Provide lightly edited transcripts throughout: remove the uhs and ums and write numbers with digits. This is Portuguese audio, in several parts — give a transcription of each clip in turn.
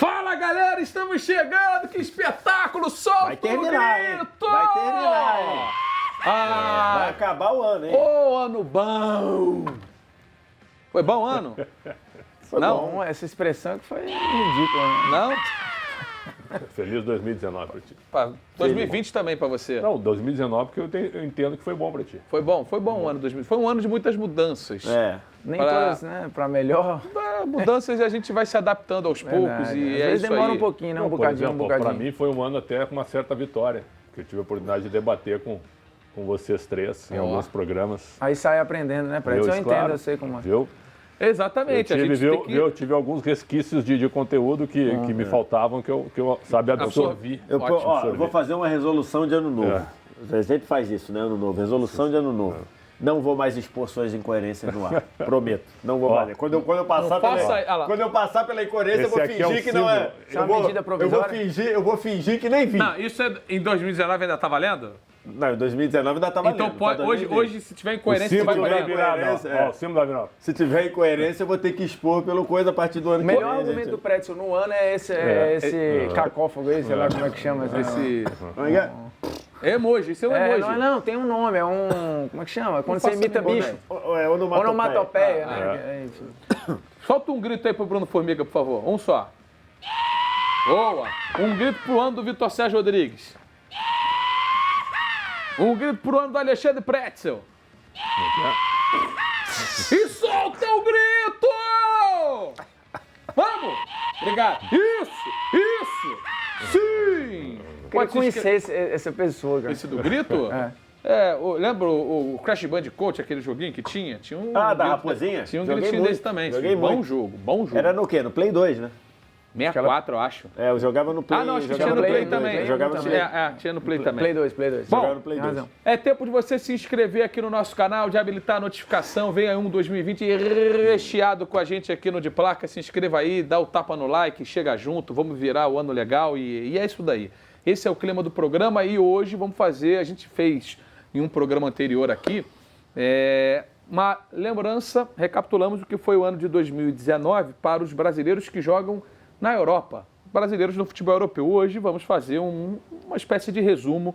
Fala, galera, estamos chegando, que espetáculo, solta Vai terminar, o hein? grito! Vai terminar, hein? Vai acabar o ano, hein? Ô, ano bom! Foi bom ano? Foi Não, bom. Essa expressão que foi ridícula. Né? Não? Feliz 2019 pra ti. Pá, 2020 também pra você. Não, 2019 porque eu entendo que foi bom pra ti. Foi bom o ano 2020. Foi um ano de muitas mudanças. É. Nem Pra- todas, né? Pra melhor. Mudanças e a gente vai se adaptando aos poucos Verdade. e Às é vezes isso demora aí. um pouquinho, né? Um Por bocadinho, exemplo, um bocadinho. Pra mim foi um ano até com uma certa vitória, porque eu tive a oportunidade de debater com vocês três em Ó. alguns programas. Aí sai aprendendo, né? Pra isso eu Viu? entendo, Claro. eu sei como é. Viu? Exatamente, a gente tem que Eu tive alguns resquícios de conteúdo que me faltavam, que eu sabe, absorvi. absorver. Eu, Ótimo, ó, eu vou fazer uma resolução de ano novo. A gente faz isso, né? Ano novo. Resolução de ano novo. Não vou mais expor suas incoerências no ar. Prometo. Não vou fazer. Quando eu passar Não faça aí, olha lá. quando eu passar pela incoerência, eu Esse vou aqui é fingir o que não é. símbolo. Isso é uma medida provisória? Eu vou fingir que nem vi. Não, isso em 2019 ainda tá valendo? Não, em 2019 ainda tá valendo. Então pode, pra hoje, 2020. se tiver O incoerência, vai símbolo da valendo. virada. Incoerência, Ó, é. o símbolo da virada. Se tiver incoerência, eu vou ter que expor pelo coisa a partir do ano O que vem. melhor argumento gente. do Pretzel no ano é esse cacófago aí, sei lá como é que chama. Esse Como é que é? emoji, isso é um É, emoji. não, tem um nome, é um... Como é que chama? Quando você faço imita nem bicho. É Onomatopeia, né? É, enfim. Solta um grito aí pro Bruno Formiga, por favor. Um só. Boa. Um grito pro ano do Vitor Sérgio Rodrigues. Um grito pro ano do Alexandre Pretzel. E solta o grito! Vamos! Obrigado. Isso! Sim! Queria se inscre- conhecer essa pessoa, cara. Esse do grito? É. Lembra o Crash Bandicoot, aquele joguinho que tinha? Tinha um Ah, da grito- raposinha? Tinha um Joguei gritinho muito. desse também. Joguei bom muito. jogo, bom jogo. Era no quê? No Play 2, né? 64, eu acho. É, eu jogava no Play. Ah, não, acho que jogava tinha no Play 2, também. Eu jogava no Play. Tinha no Play também. Play 2, Play 2. Bom, Jogava no Play tem 2. razão. É tempo de você se inscrever aqui no nosso canal, de habilitar a notificação. Vem aí um 2020 recheado com a gente aqui no De Placa. Se inscreva aí, dá o tapa no like, chega junto, vamos virar o ano legal e é isso daí. Esse é o clima do programa e hoje vamos fazer, a gente fez em um programa anterior aqui, uma lembrança, recapitulamos o que foi o ano de 2019 para os brasileiros que jogam na Europa. Brasileiros no futebol europeu. Hoje vamos fazer uma espécie de resumo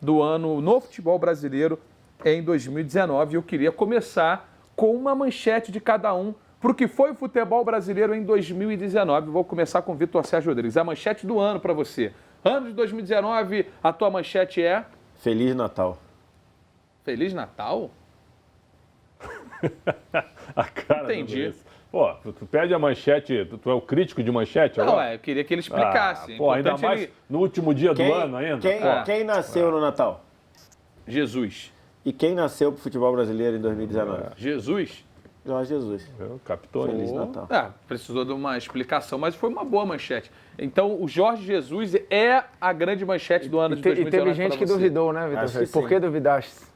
do ano no futebol brasileiro em 2019. Eu queria começar com uma manchete de cada um para o que foi o futebol brasileiro em 2019. Vou começar com o Vitor Sérgio Rodrigues. A manchete do ano para você. Ano de 2019, a tua manchete é Feliz Natal. Feliz Natal? A cara do Entendi. Luiz. Pô, tu pede a manchete, tu é o crítico de manchete Não, agora? eu queria que ele explicasse. Pô, ainda Importante mais ele- no último dia do ano ainda. Quem nasceu no Natal? Jesus. E quem nasceu pro futebol brasileiro em 2019? Jesus? Jorge Jesus. Capitão. Feliz Natal. Precisou de uma explicação, mas foi uma boa manchete. Então, o Jorge Jesus é a grande manchete do ano de E 2019 teve gente pra que você. duvidou, né, Acho Vitor? que Por sim. que duvidaste?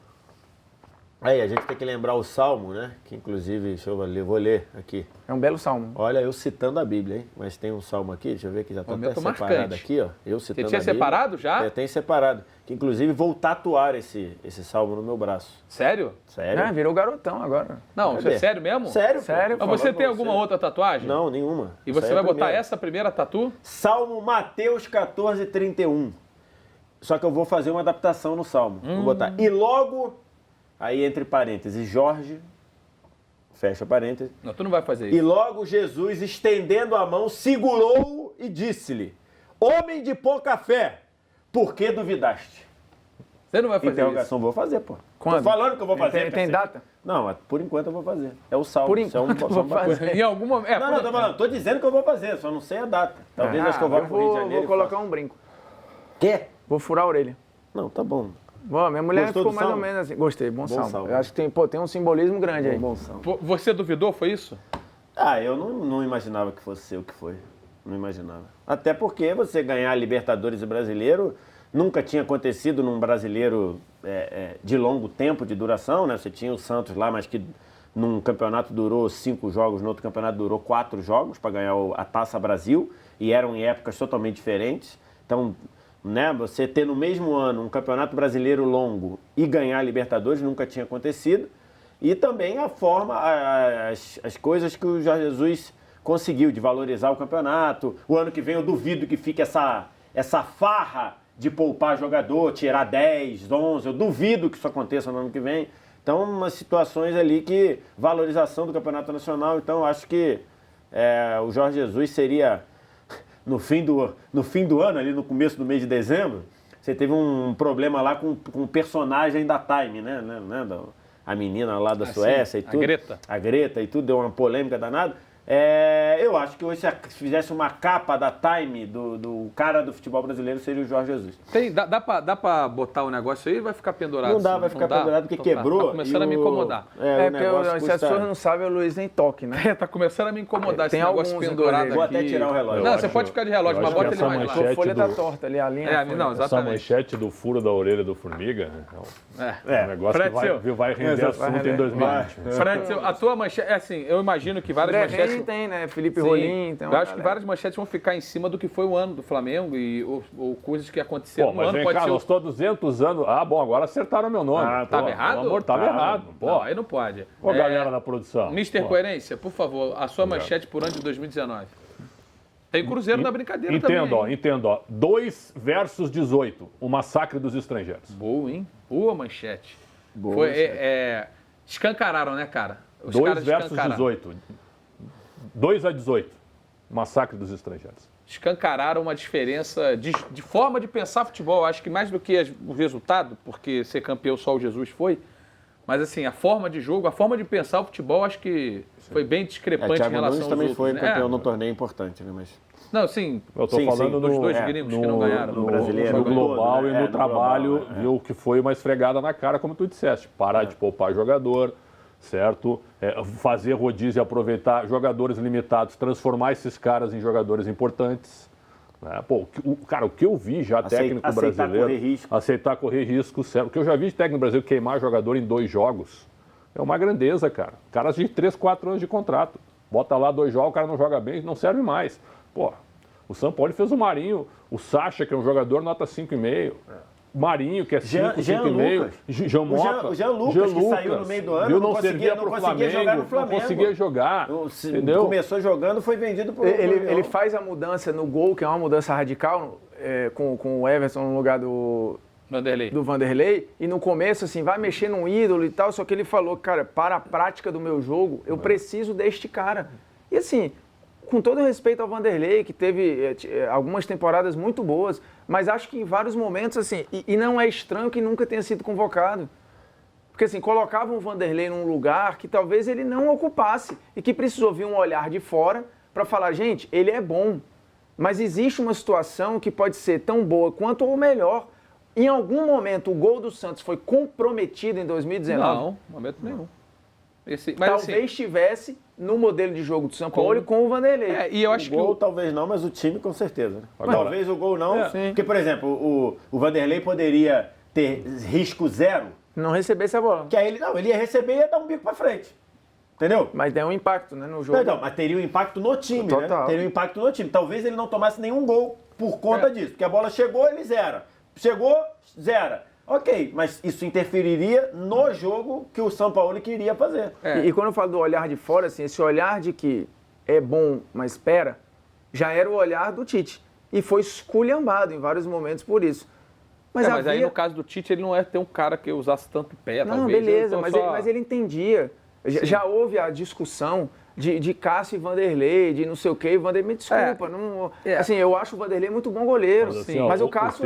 Aí, a gente tem que lembrar o Salmo, né? Que inclusive, deixa eu ler, vou ler aqui. É um belo salmo. Olha, eu citando a Bíblia, hein? Mas tem um Salmo aqui, deixa eu ver que já tá até Momento separado marcante. aqui, ó. Eu citando tinha a Bíblia. separado já? Tem separado. Que inclusive vou tatuar esse Salmo no meu braço. Sério? Sério? Ah, virou garotão agora. Não, isso Cadê? é sério mesmo? Sério, pô. Sério, Mas pô. você tem alguma outra tatuagem? Não, nenhuma. E você Essa é vai a botar primeira. essa primeira tatu? Salmo Mateus 14:31. Só que eu vou fazer uma adaptação no Salmo. Vou botar. E logo, aí entre parênteses, Jorge, fecha parênteses. Não, tu não vai fazer E isso. logo Jesus, estendendo a mão, segurou-o e disse-lhe: Homem de pouca fé, por que duvidaste? Você não vai fazer Interrogação, vou fazer, pô. Quando? Tô falando que eu vou fazer. Tem Percebe? data? Não, mas por enquanto eu vou fazer. É o Salmo. Por isso é um- enquanto eu só vou uma fazer. coisa. isso. Em algum momento. Não, tô falando. Tô dizendo que eu vou fazer, só não sei a data. Talvez acho que eu vou pro Rio de Janeiro. Vou colocar um brinco. Quê? Vou furar a orelha. Não, tá bom. Bom, minha mulher Gostou ficou do mais ou salmo? menos assim. Gostei, bom salmo. salmo. Eu acho que tem um simbolismo grande aí. Bom Salmo. Você duvidou, foi isso? Ah, eu não imaginava que fosse ser o que foi. Não imaginava. Até porque você ganhar Libertadores e Brasileiro nunca tinha acontecido num brasileiro de longo tempo de duração, né? Você tinha o Santos lá, mas que num campeonato durou 5 jogos, no outro campeonato durou 4 jogos para ganhar a Taça Brasil, e eram em épocas totalmente diferentes. Então, né, você ter no mesmo ano um campeonato brasileiro longo e ganhar Libertadores nunca tinha acontecido. E também a forma, as coisas que o Jorge Jesus conseguiu, de valorizar o campeonato. O ano que vem eu duvido que fique essa farra de poupar jogador, tirar 10, 11, eu duvido que isso aconteça no ano que vem. Então, umas situações ali que valorização do campeonato nacional, então eu acho que o Jorge Jesus seria, no fim do ano, ali no começo do mês de dezembro, você teve um problema lá com o personagem da Time, né? A menina lá da Suécia e tudo. A Greta e tudo, deu uma polêmica danada. Eu acho que hoje, se fizesse uma capa da Time do cara do futebol brasileiro, seria o Jorge Jesus. Dá pra botar o negócio aí ou vai ficar pendurado? Não dá, vai ficar pendurado porque quebrou. Tá começando a me incomodar. Porque se as pessoas não sabem, o Luiz nem toque, né? Tá começando a me incomodar esse tem negócio pendurado aqui. Vou até tirar o relógio. Não, você pode ficar de relógio, mas bota ele mais lá. A folha tá torta ali, a linha. Não, Essa exatamente. manchete do furo da orelha do Formiga, é um negócio que vai render assunto em 2020. Fred, a tua manchete, assim, eu imagino que várias manchetes... tem, né? Felipe Rolim, então... Eu acho que várias manchetes vão ficar em cima do que foi o ano do Flamengo ou coisas que aconteceram Pô, no mas ano. vem Pode cá, ser... nós estou 200 anos... agora acertaram meu nome. Tava errado? Pelo amor, tava errado. Pô. Não, aí não pode. Ô, galera da produção. Mister Coerência, por favor, a sua manchete por ano de 2019. Tem Cruzeiro da brincadeira também. Entendo, ó. 2 versus 18. O massacre dos estrangeiros. Boa, hein? Boa manchete. Boa Foi, manchete. escancararam, né, cara? Os 2 caras versus escancararam. 18. 2 a 18. Massacre dos estrangeiros. Escancararam uma diferença de forma de pensar futebol. Acho que mais do que o resultado, porque ser campeão só o Jesus foi, mas assim, a forma de jogo, a forma de pensar o futebol, acho que foi bem discrepante em Thiago relação Nunes aos também outros, foi né? campeão num torneio importante, né? Mas... Não, sim. Eu estou falando dos dois é, gringos que não ganharam. no brasileiro, no global todo, né? e no No trabalho, global, viu, que foi uma esfregada na cara, como tu disseste. Parar de poupar jogador, certo? Fazer rodízio e aproveitar jogadores limitados, transformar esses caras em jogadores importantes. Né? Pô, o que eu vi já técnico brasileiro... Aceitar correr risco, certo? O que eu já vi de técnico brasileiro queimar jogador em 2 jogos é uma grandeza, cara. Caras de 3, 4 anos de contrato. Bota lá 2 jogos, o cara não joga bem, não serve mais. Pô, o São Paulo fez o Marinho, o Sacha, que é um jogador nota 5,5. Marinho, que é 5, 5,5. Jean Mota. O Jean Lucas, que saiu no meio do ano, não conseguia jogar no Flamengo. Não conseguia jogar, entendeu? Começou jogando, foi vendido pro ele faz a mudança no gol, que é uma mudança radical, com o Everton no lugar do Vanderlei, e no começo, assim, vai mexer num ídolo e tal, só que ele falou, cara, para a prática do meu jogo, eu preciso deste cara. E assim, com todo respeito ao Vanderlei, que teve algumas temporadas muito boas, mas acho que em vários momentos, assim, e não é estranho que nunca tenha sido convocado. Porque, assim, colocavam o Vanderlei num lugar que talvez ele não ocupasse e que precisou vir um olhar de fora para falar, gente, ele é bom, mas existe uma situação que pode ser tão boa quanto ou melhor. Em algum momento, o gol do Santos foi comprometido em 2019? Não, momento nenhum. Mas, assim, talvez estivesse no modelo de jogo do São Paulo e com o Vanderlei. E eu acho o gol talvez não, mas o time com certeza. Né? Agora, talvez o gol não, porque, por exemplo, o Vanderlei poderia ter risco 0. Não recebesse a bola. Que aí ele ia receber e ia dar um bico pra frente. Entendeu? Mas tem um impacto, né, no jogo. Não, mas teria um impacto no time, Total. né? Teria um impacto no time. Talvez ele não tomasse nenhum gol por conta disso. Porque a bola chegou, ele zera. Chegou, zera. Ok, mas isso interferiria no jogo que o São Paulo queria fazer. E quando eu falo do olhar de fora, assim, esse olhar de que é bom, mas espera, já era o olhar do Tite. E foi esculhambado em vários momentos por isso. Mas aí no caso do Tite, ele não é ter um cara que usasse tanto pé, não, talvez. Beleza, mas ele entendia. Já houve a discussão de Cássio e Vanderlei, de não sei o quê. Vanderlei, me desculpa. Assim, eu acho o Vanderlei muito bom goleiro. Mas, assim, mas o Cássio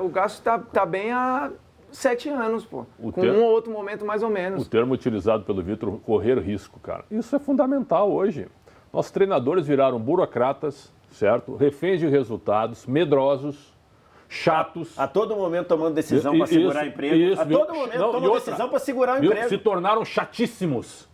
o Cássio tá bem há 7 anos, pô. Com um ou outro momento mais ou menos. O termo utilizado pelo Vitor, correr risco, cara. Isso é fundamental hoje. Nossos treinadores viraram burocratas, certo? Reféns de resultados, medrosos, chatos. A todo momento tomando decisão para segurar emprego. A todo momento tomando decisão para segurar o emprego. Se tornaram chatíssimos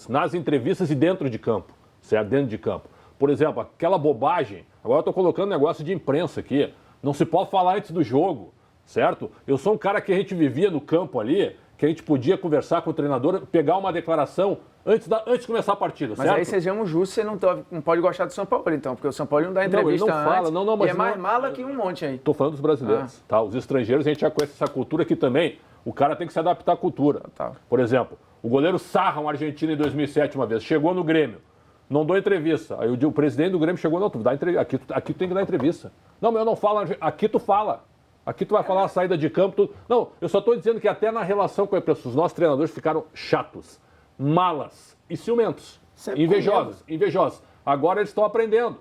nas entrevistas e dentro de campo, certo? Dentro de campo. Por exemplo, aquela bobagem, agora eu estou colocando negócio de imprensa aqui, não se pode falar antes do jogo, certo? Eu sou um cara que a gente vivia no campo ali, que a gente podia conversar com o treinador, pegar uma declaração antes de começar a partida, mas certo? Aí sejamos justos, você não pode gostar do São Paulo, então, porque o São Paulo não dá entrevista não, ele não fala, antes, mas e é mais mala que um monte aí. Estou falando dos brasileiros, tá? Os estrangeiros, a gente já conhece essa cultura aqui também, o cara tem que se adaptar à cultura. Tá. Por exemplo, o goleiro Sarra, um argentino em 2007 uma vez, chegou no Grêmio, não dou entrevista. Aí o presidente do Grêmio chegou, não, aqui tu tem que dar entrevista. Não, mas eu não falo, aqui tu fala. Aqui tu vai falar a saída de campo, tudo. Não, eu só estou dizendo que até na relação com os nossos treinadores ficaram chatos, malas e ciumentos. Invejosos. Agora eles estão aprendendo.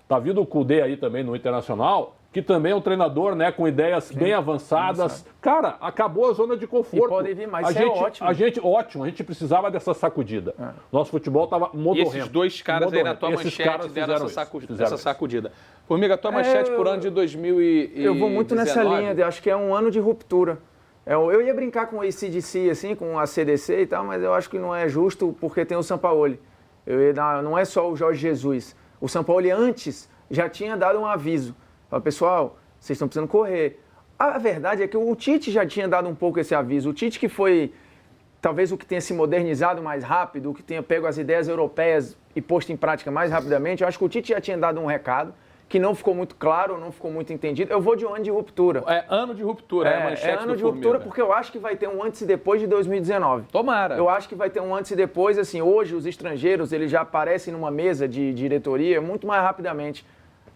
Tá vindo o Kudê aí também no Internacional, que também é um treinador, né, com ideias bem avançadas. Cara, acabou a zona de conforto. E pode vir mais, ótimo. A gente precisava dessa sacudida. Nosso futebol estava modorrento. E esses dois caras aí na tua manchete deram essa sacudida. Formiga, a tua manchete por ano de 2019. Eu vou muito nessa linha, acho que é um ano de ruptura. Eu ia brincar com o AC/DC, assim, com a CDC e tal, mas eu acho que não é justo porque tem o Sampaoli. Não é só o Jorge Jesus. O Sampaoli antes já tinha dado um aviso. Fala, pessoal, vocês estão precisando correr. A verdade é que o Tite já tinha dado um pouco esse aviso. O Tite que foi, talvez, o que tenha se modernizado mais rápido, o que tenha pego as ideias europeias e posto em prática mais rapidamente, eu acho que o Tite já tinha dado um recado que não ficou muito claro, não ficou muito entendido. Eu vou de um ano de ruptura. É ano de ruptura, é a manchete do ano de ruptura porque eu acho que vai ter um antes e depois de 2019. Tomara. Eu acho que vai ter um antes e depois, assim, hoje os estrangeiros, eles já aparecem numa mesa de diretoria muito mais rapidamente.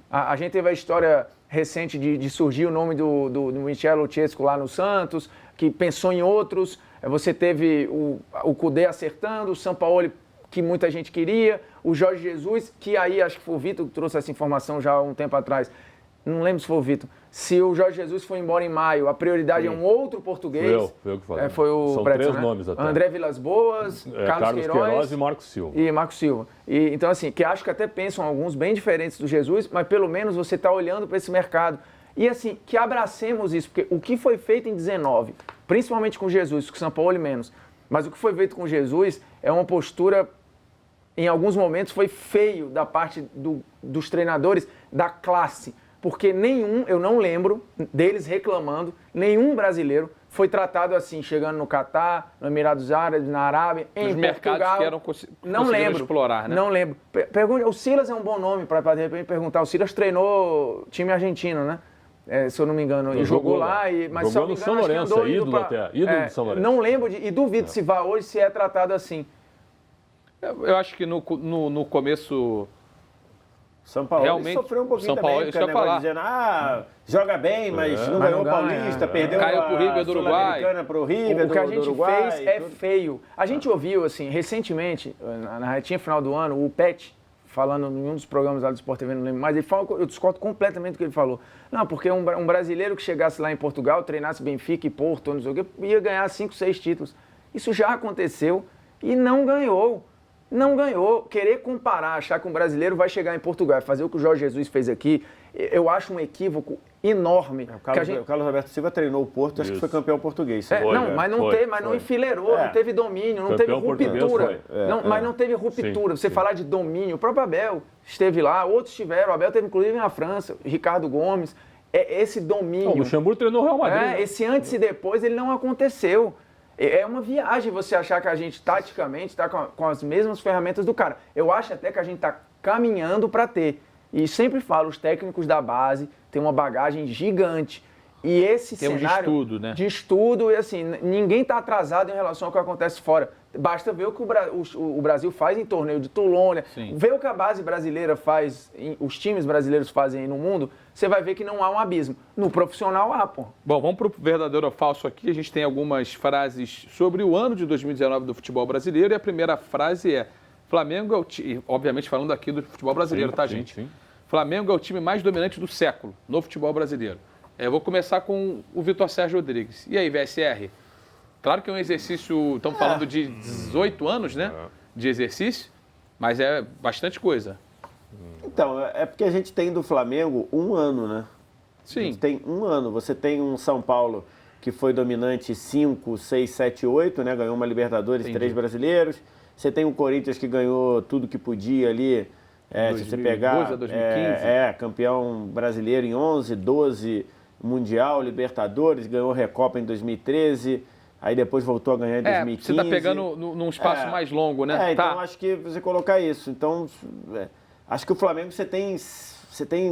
A gente teve a história recente de surgir o nome do Michel Luchescu lá no Santos, que pensou em outros. Você teve o Kudê acertando, o Sampaoli, que muita gente queria, o Jorge Jesus, que aí acho que foi o Vitor que trouxe essa informação já há um tempo atrás. Não lembro se foi o Vitor. Se o Jorge Jesus foi embora em maio, a prioridade é um outro português. Foi eu que falei. Foi o São Pretzel, 3 nomes até. André Vilas Boas, Carlos Queiroz e Marcos Silva. E Marcos Silva. Então, assim, que acho que até pensam alguns bem diferentes do Jesus, mas pelo menos você está olhando para esse mercado. E, assim, que abracemos isso, porque o que foi feito em 19, principalmente com Jesus, com o Sampaoli menos, mas o que foi feito com Jesus é uma postura, em alguns momentos, foi feio da parte dos treinadores da classe. Porque eu não lembro deles reclamando, nenhum brasileiro foi tratado assim, chegando no Catar, no Emirados Árabes, na Arábia, em Portugal. Mercados que eram não lembro explorar, né? Não lembro. O Silas é um bom nome para de repente perguntar. O Silas treinou time argentino, né? Se eu não me engano, e jogou lá. Mas jogou no São Lourenço, ídolo até. Ídolo do São Lourenço. Não lembro e duvido se vá hoje, se é tratado assim. Eu acho que no começo... São Paulo realmente sofreu um pouquinho também, porque dizendo, joga bem, mas não ganhou o Paulista, perdeu caiu pro River do Uruguai. Pro River, o que a gente Uruguai, fez é feio. A gente ouviu, assim, recentemente, na retinha final do ano, o Pet, falando em um dos programas lá do Sport TV, não lembro mais, ele falou, eu discordo completamente do que ele falou. Não, porque um brasileiro que chegasse lá em Portugal, treinasse Benfica e Porto, não sei o quê, ia ganhar 5, 6 títulos. Isso já aconteceu e não ganhou. Não ganhou. Querer comparar, achar que um brasileiro vai chegar em Portugal, fazer o que o Jorge Jesus fez aqui, eu acho um equívoco enorme. O Carlos Alberto Silva treinou o Porto, acho que foi campeão português. Mas não enfileirou, não teve domínio, não teve ruptura. Mas não teve ruptura. Você falar de domínio, o próprio Abel esteve lá, outros estiveram, o Abel teve inclusive na França, Ricardo Gomes. Esse domínio. O Luxemburgo treinou o Real Madrid. Esse antes e depois ele não aconteceu. É uma viagem você achar que a gente, taticamente, está com as mesmas ferramentas do cara. Eu acho até que a gente está caminhando para ter. E sempre falo, os técnicos da base têm uma bagagem gigante. E esse cenário... de estudo, né? De estudo, e assim, ninguém está atrasado em relação ao que acontece fora. Basta ver o que o Brasil faz em torneio de Toulon, ver o que a base brasileira faz, os times brasileiros fazem aí no mundo, você vai ver que não há um abismo. No profissional há, pô. Bom, vamos para o verdadeiro ou falso aqui. A gente tem algumas frases sobre o ano de 2019 do futebol brasileiro. E a primeira frase é: Flamengo é o time... Obviamente falando aqui do futebol brasileiro, tá, gente? Sim. Flamengo é o time mais dominante do século no futebol brasileiro. Eu vou começar com o Vitor Sérgio Rodrigues. E aí, VSR? Claro que é um exercício, estamos falando de 18 anos, né? De exercício, mas é bastante coisa. Então, é porque a gente tem do Flamengo um ano, né? Sim. A gente tem um ano. Você tem um São Paulo que foi dominante 5, 6, 7, 8, né? Ganhou uma Libertadores, 3 brasileiros. Você tem o Corinthians que ganhou tudo que podia ali. Se você pegar... 2015. Campeão brasileiro em 11, 12... Mundial, Libertadores, ganhou Recopa em 2013, aí depois voltou a ganhar em 2015. Você está pegando num espaço mais longo, né? Então acho que você colocar isso. Então, acho que o Flamengo você tem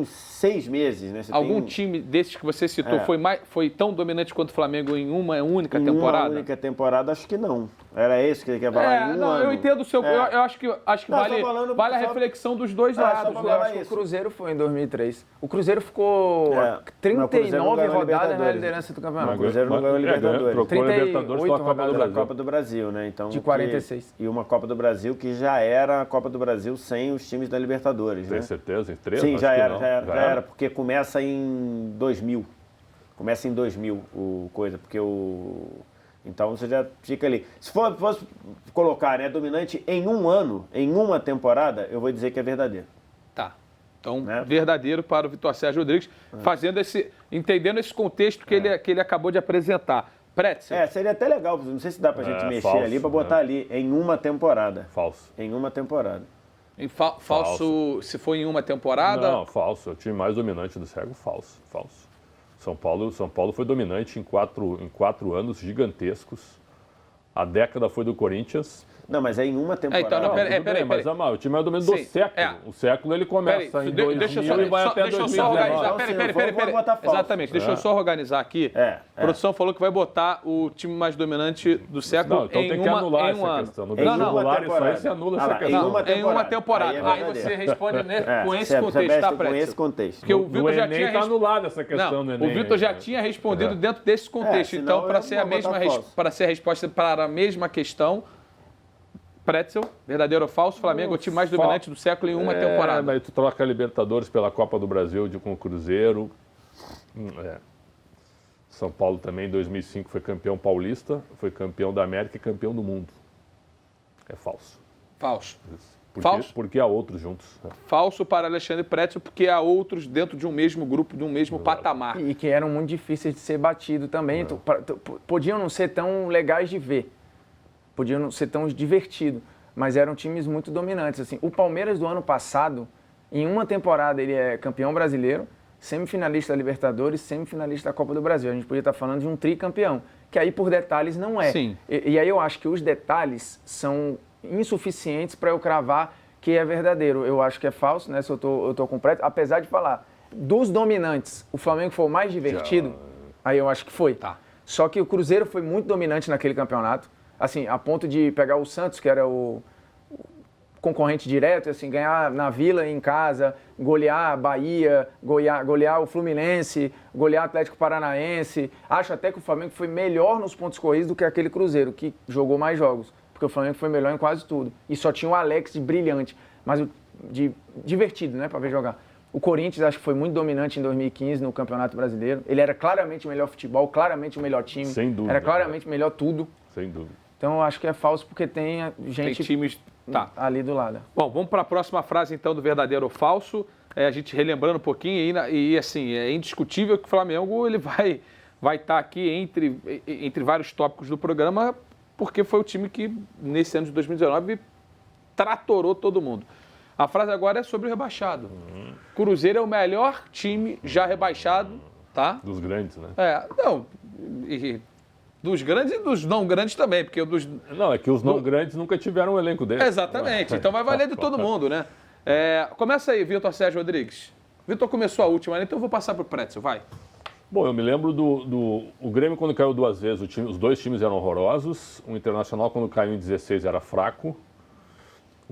6 meses, né? Algum time desses que você citou foi tão dominante quanto o Flamengo em uma única temporada? Uma única temporada, acho que não. Era isso que ele quer falar em um ano? Eu entendo o seu... Eu acho que Não, vale a reflexão dos dois lados. Eu acho que o Cruzeiro foi em 2003. O Cruzeiro ficou 39 rodadas na liderança do campeonato. O Cruzeiro não ganhou a Libertadores. Trocou a Libertadores pela Copa do Brasil, né? Então, de 46. E uma Copa do Brasil que já era a Copa do Brasil sem os times da Libertadores, né? Tem certeza? Em 3? Sim, já era, porque começa em 2000. Começa em 2000 o coisa, porque o... Então você já fica ali. Se fosse colocar, né, dominante em um ano, em uma temporada, eu vou dizer que é verdadeiro. Tá. Então, verdadeiro para o Vitor Sérgio Rodrigues, entendendo esse contexto que ele acabou de apresentar. Pretzel. Seria até legal, não sei se dá pra gente mexer ali, pra botar ali, em uma temporada. Falso. Em uma temporada. Falso, se for em uma temporada? Não, falso. É o time mais dominante do século, falso. São Paulo foi dominante em quatro anos gigantescos. A década foi do Corinthians. Não, mas é em uma temporada. Então, peraí. Mas o time é o dominante do século. O século ele começa em 2000 e vai até 2019. Peraí. Exatamente, deixa eu só organizar aqui. A produção falou que vai botar o time mais dominante do século então tem que anular essa questão. No anular isso aí, você anula essa questão. Em uma temporada. Aí você responde com esse contexto, tá, Pretzel? Com esse contexto. Porque o Vitor já tinha anulado essa questão no Enem. O Vitor já tinha respondido dentro desse contexto. Então, para ser a resposta para a mesma questão, Pretzel, verdadeiro ou falso? Flamengo é o time mais dominante do século em uma temporada. Mas tu troca a Libertadores pela Copa do Brasil com o Cruzeiro. São Paulo também, em 2005, foi campeão paulista, foi campeão da América e campeão do mundo. É falso. Falso. Falso? Porque há outros juntos. Falso para Alexandre Pretzel, porque há outros dentro de um mesmo grupo, de um mesmo patamar. E que eram muito difíceis de ser batido também. Podiam não ser tão legais de ver. Podiam não ser tão divertidos, mas eram times muito dominantes. Assim, o Palmeiras do ano passado, em uma temporada, ele é campeão brasileiro, semifinalista da Libertadores, semifinalista da Copa do Brasil. A gente podia estar falando de um tricampeão, que aí por detalhes não é. Sim. E aí eu acho que os detalhes são insuficientes para eu cravar que é verdadeiro. Eu acho que é falso, né? Se eu tô completo, apesar de falar dos dominantes, o Flamengo foi o mais divertido, aí eu acho que foi. Tá. Só que o Cruzeiro foi muito dominante naquele campeonato. Assim, a ponto de pegar o Santos, que era o concorrente direto, assim, ganhar na Vila, em casa, golear a Bahia, golear o Fluminense, golear o Atlético Paranaense. Acho até que o Flamengo foi melhor nos pontos corridos do que aquele Cruzeiro, que jogou mais jogos, porque o Flamengo foi melhor em quase tudo. E só tinha o Alex de brilhante, mas de divertido, né, para ver jogar. O Corinthians acho que foi muito dominante em 2015 no Campeonato Brasileiro. Ele era claramente o melhor futebol, claramente o melhor time. Sem dúvida. Era claramente o melhor tudo. Sem dúvida. Então, eu acho que é falso porque tem gente times ali do lado. Bom, vamos para a próxima frase, então, do verdadeiro ou falso. A gente relembrando um pouquinho, e assim, é indiscutível que o Flamengo ele vai estar aqui entre vários tópicos do programa, porque foi o time que, nesse ano de 2019, tratorou todo mundo. A frase agora é sobre o rebaixado. Cruzeiro é o melhor time já rebaixado, tá? Dos grandes, né? Dos grandes e dos não grandes também, porque dos... Não, é que os não grandes nunca tiveram um elenco deles. Exatamente, então vai valer de todo mundo, né? Começa aí, Vitor Sérgio Rodrigues. Vitor começou a última, então eu vou passar para o Pretzel, vai. Bom, eu me lembro o Grêmio quando caiu 2 vezes, os dois times eram horrorosos, o Internacional quando caiu em 16 era fraco.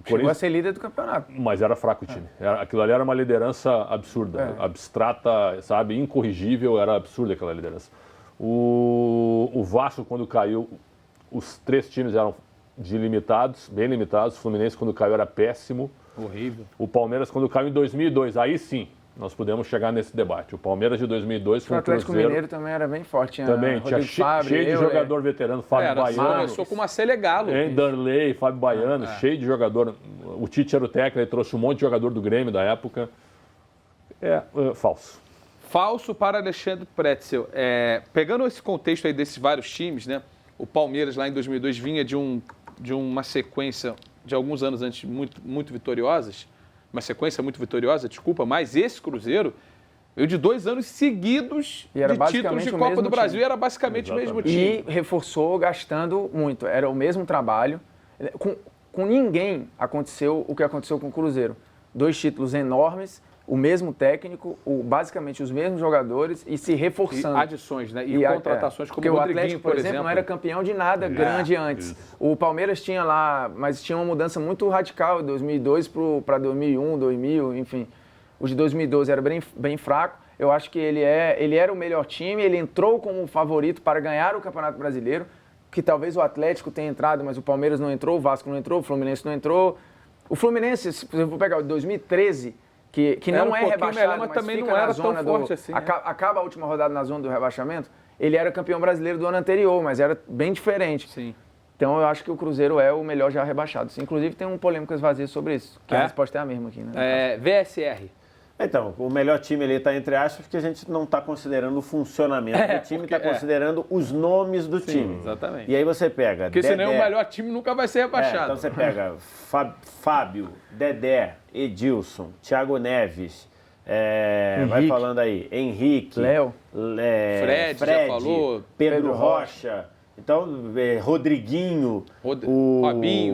Chegou a ser líder do campeonato. Mas era fraco o time. Aquilo ali era uma liderança absurda, abstrata, sabe, incorrigível, era absurda aquela liderança. O Vasco, quando caiu, os 3 times eram bem limitados. O Fluminense, quando caiu, era péssimo. Horrível. O Palmeiras, quando caiu em 2002, aí sim, nós podemos chegar nesse debate. O Palmeiras de 2002 foi o Atlético Mineiro também era bem forte. Também, tinha cheio de jogador veterano, Fábio Baiano. Começou com uma Galo. Darley, Fábio Baiano, cheio de jogador. O Tite era o técnico, ele trouxe um monte de jogador do Grêmio da época. Falso. Falso para Alexandre Pretzel. Pegando esse contexto aí desses vários times, né? O Palmeiras lá em 2002 vinha de uma sequência de alguns anos antes muito vitoriosas, mas esse Cruzeiro veio de 2 anos seguidos de títulos de Copa do Brasil e era basicamente o mesmo time. E reforçou gastando muito, era o mesmo trabalho. Com ninguém aconteceu o que aconteceu com o Cruzeiro. 2 títulos enormes, o mesmo técnico, basicamente os mesmos jogadores e se reforçando. E adições, né? E contratações como o Atlético, por exemplo, não era campeão de nada grande antes. Isso. O Palmeiras tinha lá, mas tinha uma mudança muito radical de 2002 para 2001, 2000, enfim. O de 2012 era bem fraco. Eu acho que ele era o melhor time, ele entrou como favorito para ganhar o Campeonato Brasileiro, que talvez o Atlético tenha entrado, mas o Palmeiras não entrou, o Vasco não entrou, o Fluminense não entrou. O Fluminense, se eu for pegar o de 2013, que não é rebaixado, melhor, mas também não era tão forte assim. Acaba a última rodada na zona do rebaixamento, ele era campeão brasileiro do ano anterior, mas era bem diferente. Sim. Então eu acho que o Cruzeiro é o melhor já rebaixado. Inclusive tem um polêmicas vazias sobre isso, que a resposta é a mesma aqui, né? VSR. Então, o melhor time ali está entre aspas, porque a gente não está considerando o funcionamento do time, está considerando os nomes do time. Exatamente. E aí você pega... Porque senão o melhor time nunca vai ser rebaixado. Então você pega Fábio, Dedé, Edilson, Thiago Neves, vai falando aí, Henrique, Léo, Fred, já falou, Pedro Rocha, então Rodriguinho,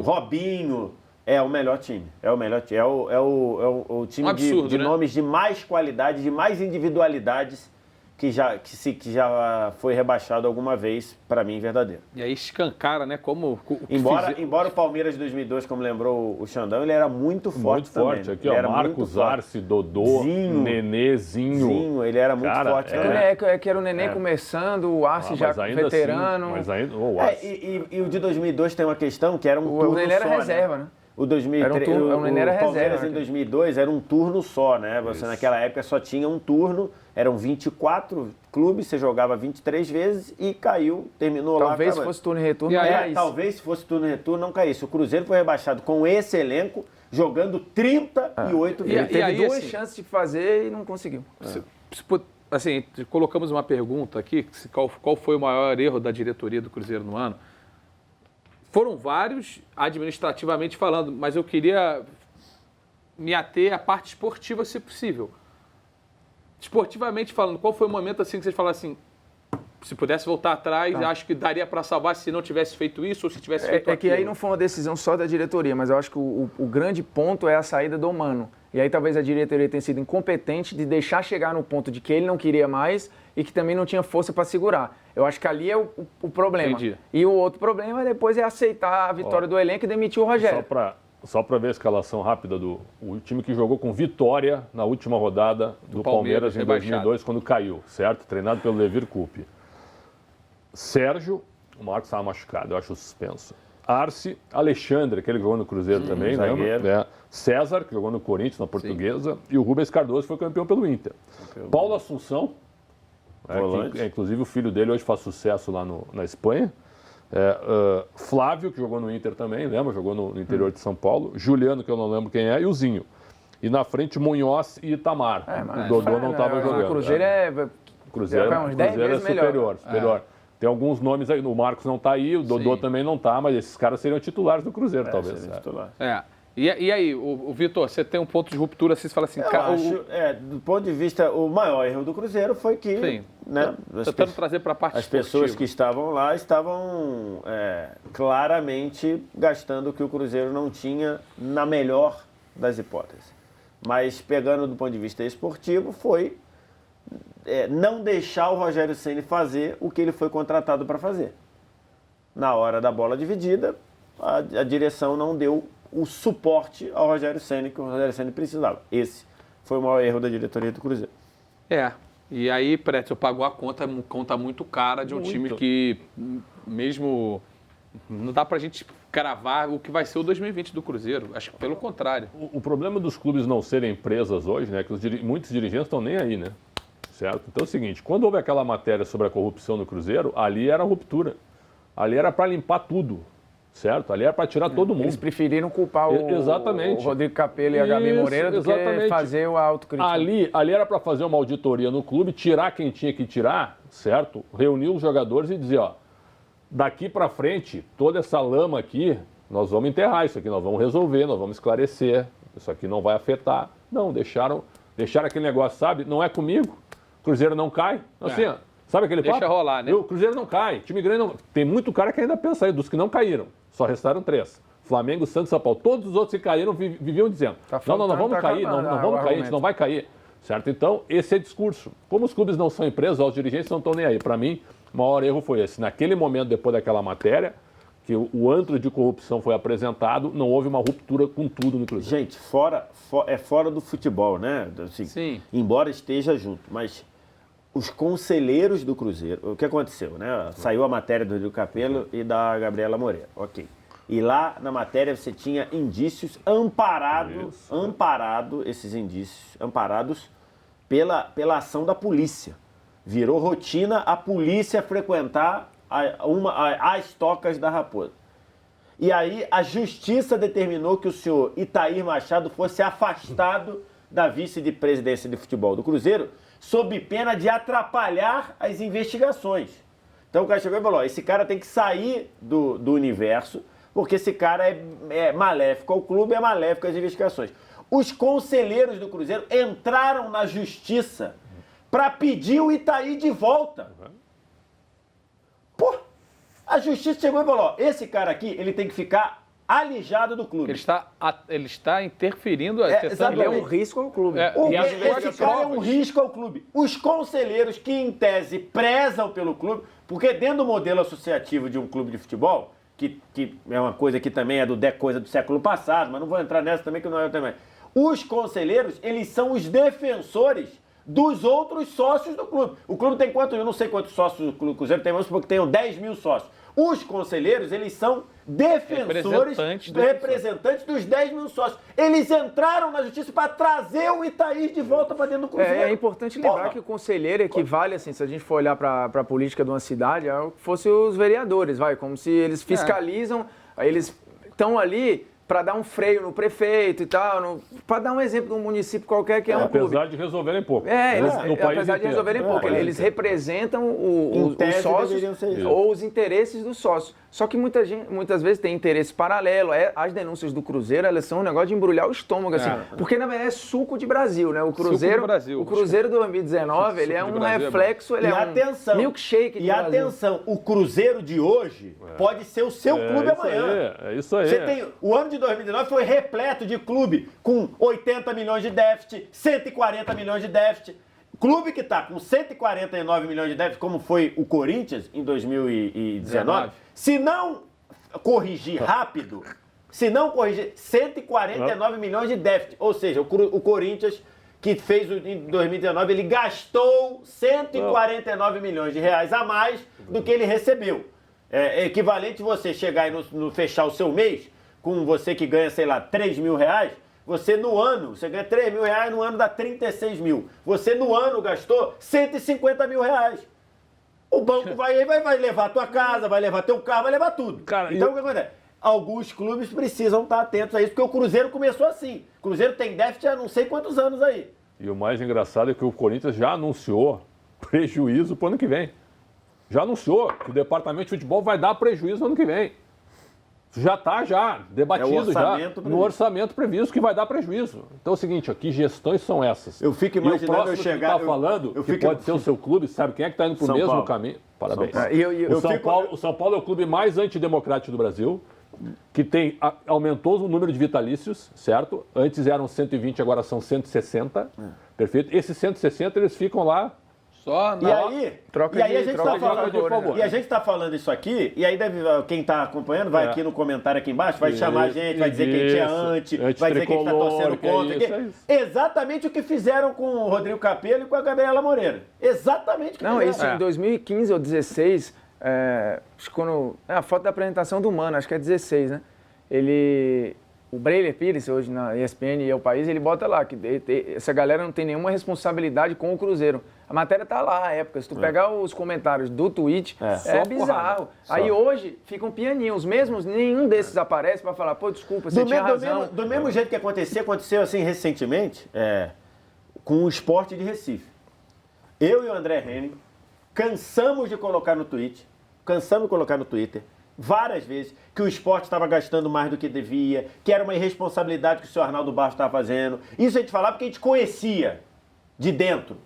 Robinho. É o melhor time. É o melhor time. É o time absurdo, de nomes de mais qualidade, de mais individualidades que já foi rebaixado alguma vez, para mim, verdadeiro. E aí escancara, né? Como embora o Palmeiras de 2002, como lembrou o Xandão, ele era muito forte também. Muito forte. Aqui, ó, Marcos, Arce, Dodô, Nenezinho. Ele era muito forte também. Que era o Nenê começo, o Arce já veterano. Assim, mas ainda, o Arce. E o de 2002 tem uma questão que era um turno só, o Nenê era reserva, né? O 2003, o Palmeiras em 2002 era um turno só, né? Você naquela época só tinha um turno, eram 24 clubes, você jogava 23 vezes e caiu, terminou lá. Talvez se fosse turno e retorno não caísse. Talvez se fosse turno e retorno não caísse. O Cruzeiro foi rebaixado com esse elenco, jogando 38 vezes. Ele teve duas chances de fazer e não conseguiu. Assim, colocamos uma pergunta aqui, qual foi o maior erro da diretoria do Cruzeiro no ano? Foram vários, administrativamente falando, mas eu queria me ater à parte esportiva, se possível. Esportivamente falando, qual foi o momento assim que vocês falaram assim, se pudesse voltar atrás, acho que daria para salvar se não tivesse feito isso ou se tivesse feito aquilo? Que aí não foi uma decisão só da diretoria, mas eu acho que o grande ponto é a saída do Mano. E aí talvez a diretoria tenha sido incompetente de deixar chegar no ponto de que ele não queria mais e que também não tinha força para segurar. Eu acho que ali é o problema. Entendi. E o outro problema depois é aceitar a vitória do elenco e demitir o Rogério. Só para ver a escalação rápida o time que jogou com vitória na última rodada do Palmeiras em 2002, quando caiu, certo? Treinado pelo Levir Coupe. Sérgio, o Marcos estava machucado, eu acho suspenso. Arce, Alexandre, aquele que jogou no Cruzeiro também, lembra? César, que jogou no Corinthians, na Portuguesa, e o Rubens Cardoso foi campeão pelo Inter. Paulo Assunção, que, inclusive o filho dele hoje faz sucesso lá na Espanha. Flávio, que jogou no Inter também, lembra? Jogou no interior de São Paulo. Juliano, que eu não lembro quem é, e o Zinho. E na frente, Munhoz e Itamar. O Dodô não estava jogando. O Cruzeiro Cruzeiro uns 10 vezes superior. Tem alguns nomes aí, o Marcos não está aí, o Dodô também não está, mas esses caras seriam titulares do Cruzeiro, talvez. E aí, o Vitor, você tem um ponto de ruptura, você fala assim... do ponto de vista, o maior erro do Cruzeiro foi que... Sim, né, tentando trazer para a parte esportiva. As pessoas que estavam lá estavam claramente gastando o que o Cruzeiro não tinha na melhor das hipóteses. Mas pegando do ponto de vista esportivo, foi... não deixar o Rogério Ceni fazer o que ele foi contratado para fazer. Na hora da bola dividida, a direção não deu o suporte ao Rogério Ceni que o Rogério Ceni precisava. Esse foi o maior erro da diretoria do Cruzeiro. E aí, Prétio, pagou a conta muito cara de um time que, mesmo... Não dá pra gente cravar o que vai ser o 2020 do Cruzeiro. Acho que pelo contrário. O problema dos clubes não serem empresas hoje, né, que muitos dirigentes estão nem aí, né? Certo? Então é o seguinte, quando houve aquela matéria sobre a corrupção no Cruzeiro, ali era ruptura. Ali era para limpar tudo, certo? Ali era para tirar todo mundo. Eles preferiram culpar o Rodrigo Capello e a Gabi Moreira do que fazer a autocrítica. Ali era para fazer uma auditoria no clube, tirar quem tinha que tirar, certo? Reunir os jogadores e dizer, ó, daqui para frente, toda essa lama aqui, nós vamos enterrar isso aqui, nós vamos resolver, nós vamos esclarecer, isso aqui não vai afetar. Não, deixaram aquele negócio, sabe? Não é comigo. Cruzeiro não cai. Assim, sabe aquele papo? Deixa rolar, né? O Cruzeiro não cai. Time grande não... Tem muito cara que ainda pensa aí, dos que não caíram. Só restaram 3. Flamengo, Santos, São Paulo. Todos os outros que caíram viviam dizendo, não vamos cair, não vamos cair, a gente não vai cair. Certo? Então, esse é discurso. Como os clubes não são empresas, os dirigentes não estão nem aí. Para mim, o maior erro foi esse. Naquele momento, depois daquela matéria, que o antro de corrupção foi apresentado, não houve uma ruptura com tudo no Cruzeiro. Gente, é fora do futebol, né? Assim, sim. Embora esteja junto, mas os conselheiros do Cruzeiro, o que aconteceu, né? Saiu a matéria do Rodrigo Capello e da Gabriela Moreira, ok. E lá na matéria você tinha indícios esses indícios amparados pela ação da polícia. Virou rotina a polícia frequentar as tocas da Raposa. E aí a justiça determinou que o senhor Itair Machado fosse afastado da vice de presidência de futebol do Cruzeiro sob pena de atrapalhar as investigações. Então o cara chegou e falou, esse cara tem que sair do universo, porque esse cara é maléfico ao clube, é maléfico às investigações. Os conselheiros do Cruzeiro entraram na justiça para pedir o Itaí de volta. Pô, a justiça chegou e falou, esse cara aqui, ele tem que ficar alijado do clube. Ele está interferindo. Ele é um risco ao clube. Esse cara é um risco ao clube. Os conselheiros que, em tese, prezam pelo clube, porque dentro do modelo associativo de um clube de futebol, que é uma coisa que também é coisa do século passado, mas não vou entrar nessa também, que não é eu também. Os conselheiros, eles são os defensores dos outros sócios do clube. O clube tem quantos? Eu não sei quantos sócios o Cruzeiro tem, mas porque tem 10 mil sócios. Os conselheiros, eles são defensores, representantes dos 10 mil sócios. Eles entraram na justiça para trazer o Itaí de volta para dentro do Cruzeiro. É importante lembrar que o conselheiro equivale, assim, se a gente for olhar para a política de uma cidade, é como se fossem os vereadores, como se eles fiscalizam, eles estão ali para dar um freio no prefeito e tal, para dar um exemplo de um município qualquer que é um clube. Apesar de resolverem pouco. Apesar de resolverem pouco. Eles representam os sócios ou os interesses dos sócios. Só que muitas vezes tem interesse paralelo. As denúncias do Cruzeiro, elas são um negócio de embrulhar o estômago, assim. Porque, na verdade, é suco de Brasil, né? O Cruzeiro 2019, ele é um reflexo, ele é um milkshake de Brasil. E atenção, o Cruzeiro de hoje pode ser o seu clube amanhã. É isso aí. O ano de 2019 foi repleto de clube com 80 milhões de déficit, 140 milhões de déficit. Clube que está com 149 milhões de déficit, como foi o Corinthians em 2019, se não corrigir rápido, 149 milhões de déficit. Ou seja, o Corinthians, que fez em 2019, ele gastou 149 milhões de reais a mais do que ele recebeu. É equivalente você chegar e no fechar o seu mês, com você que ganha, sei lá, 3 mil reais, você ganha 3 mil reais, no ano dá 36 mil. Você no ano gastou 150 mil reais. O banco vai levar a tua casa, vai levar teu carro, vai levar tudo. Então o que acontece? Alguns clubes precisam estar atentos a isso, porque o Cruzeiro começou assim. O Cruzeiro tem déficit há não sei quantos anos aí. E o mais engraçado é que o Corinthians já anunciou prejuízo para o ano que vem. Já anunciou que o departamento de futebol vai dar prejuízo no ano que vem. Já está debatido no orçamento previsto que vai dar prejuízo. Então é o seguinte, que gestões são essas? Eu fico imaginando eu chegar... pode ser o seu clube, sabe quem é que está indo para o mesmo caminho? Parabéns. O São Paulo é o clube mais antidemocrático do Brasil, que aumentou o número de vitalícios, certo? Antes eram 120, agora são 160, perfeito? Esses 160, eles ficam lá... a gente está falando isso aqui, e aí quem está acompanhando vai aqui no comentário aqui embaixo, vai chamar a gente, vai dizer que a gente é anti, vai dizer que a gente está torcendo contra. Exatamente o que fizeram com o Rodrigo Capello e com a Gabriela Moreira. Exatamente o que fizeram. Isso em 2015 ou 2016, a foto da apresentação do Mano, acho que é 16, né? O Breiler Pires, hoje na ESPN e É o País, ele bota lá que essa galera não tem nenhuma responsabilidade com o Cruzeiro. A matéria tá lá, a época. Se tu pegar os comentários do tweet, é bizarro. Aí hoje ficam pianinhos. Os mesmos, nenhum desses aparece para falar, desculpa, você tinha razão. Do mesmo jeito que aconteceu assim recentemente com o Sport de Recife. Eu e o André Henning cansamos de colocar no Twitter várias vezes, que o Sport estava gastando mais do que devia, que era uma irresponsabilidade que o senhor Arnaldo Barros estava fazendo. Isso a gente falava porque a gente conhecia de dentro.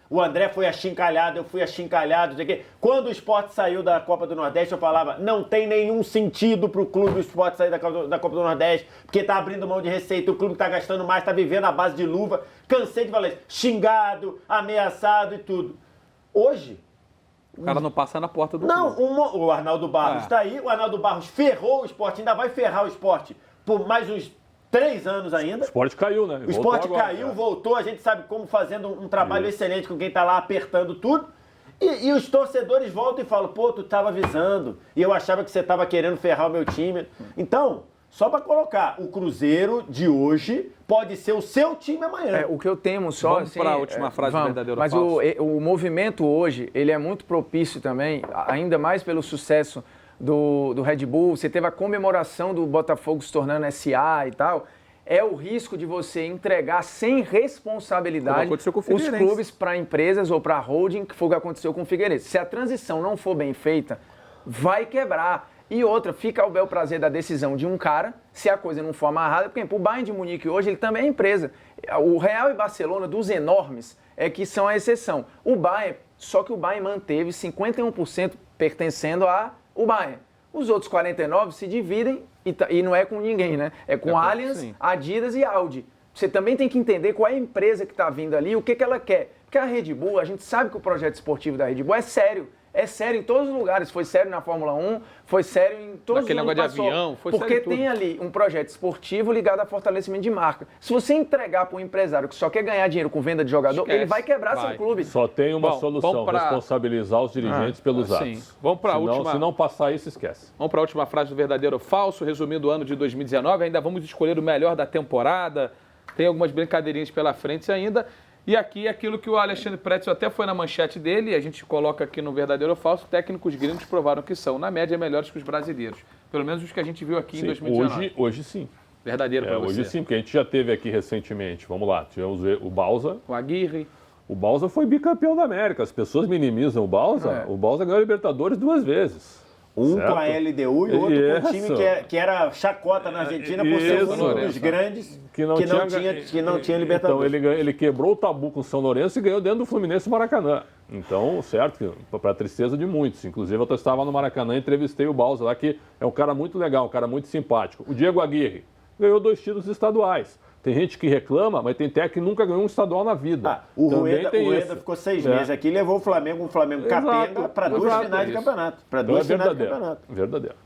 o André foi achincalhado, eu fui achincalhado, não sei o quê. Quando o Sport saiu da Copa do Nordeste, eu falava, não tem nenhum sentido pro clube do Sport sair da Copa do Nordeste, porque tá abrindo mão de receita, o clube tá gastando mais, tá vivendo à base de luva. Cansei de falar isso, xingado, ameaçado e tudo. Hoje... O cara não passa na porta do Não, clube. o Arnaldo Barros está aí, o Arnaldo Barros ferrou o Sport, ainda vai ferrar o Sport por mais uns 3 anos ainda. O Sport caiu, né? O Sport caiu, voltou, a gente sabe como, fazendo um trabalho excelente com quem está lá apertando tudo. E os torcedores voltam e falam, pô, tu estava avisando, e eu achava que você estava querendo ferrar o meu time. Então, só para colocar, o Cruzeiro de hoje pode ser o seu time amanhã. O que eu temo só... Vamos para a última frase verdadeira ou mas falso. o movimento hoje, ele é muito propício também, ainda mais pelo sucesso do Red Bull. Você teve a comemoração do Botafogo se tornando SA e tal. É o risco de você entregar sem responsabilidade os clubes para empresas ou para holding, que foi o que aconteceu com o Figueirense. Se a transição não for bem feita, vai quebrar. E outra, fica ao bel prazer da decisão de um cara, se a coisa não for amarrada, porque o Bayern de Munique hoje, ele também é empresa. O Real e Barcelona, dos enormes, é que são a exceção. O Bayern, só que o Bayern manteve 51% pertencendo ao Bayern. Os outros 49% se dividem, e não é com ninguém, né? É com Allianz, Adidas e Audi. Você também tem que entender qual é a empresa que está vindo ali, o que ela quer. Porque a Red Bull, a gente sabe que o projeto esportivo da Red Bull é sério. É sério em todos os lugares. Foi sério na Fórmula 1, foi sério em todos os lugares. Naquele negócio de avião, foi sério Porque tudo. tem ali um projeto esportivo ligado a fortalecimento de marca. Se você entregar para um empresário que só quer ganhar dinheiro com venda de jogador, ele vai quebrar seu clube. Só tem uma solução, responsabilizar os dirigentes pelos atos. Vamos para a última. Se não passar isso, esquece. Vamos para a última frase do verdadeiro ou falso, resumindo o ano de 2019. Ainda vamos escolher o melhor da temporada. Tem algumas brincadeirinhas pela frente ainda. E aqui, aquilo que o Alexandre Pretzel até foi na manchete dele, a gente coloca aqui no verdadeiro ou falso, técnicos gringos provaram que são, na média, melhores que os brasileiros. Pelo menos os que a gente viu aqui em 2019. Hoje sim. Verdadeiro para você. Hoje sim, porque a gente já teve aqui recentemente, vamos lá, tivemos o Bausa. O Aguirre. O Bausa foi bicampeão da América. As pessoas minimizam o Bausa. O Bausa ganhou a Libertadores 2 vezes. Um com a LDU e outro com um time que era chacota na Argentina por ser um dos grandes que não tinha Libertadores. Então ele quebrou o tabu com o São Lourenço e ganhou dentro do Fluminense Maracanã. Então, certo, para a tristeza de muitos. Inclusive, eu estava no Maracanã e entrevistei o Bausa lá, que é um cara muito legal, um cara muito simpático. O Diego Aguirre ganhou 2 títulos estaduais. Tem gente que reclama, mas tem técnico que nunca ganhou um estadual na vida. O Rueda ficou 6 meses aqui e levou o Flamengo capenga para 2 finais de campeonato. Para 2 finais de campeonato. Verdadeiro.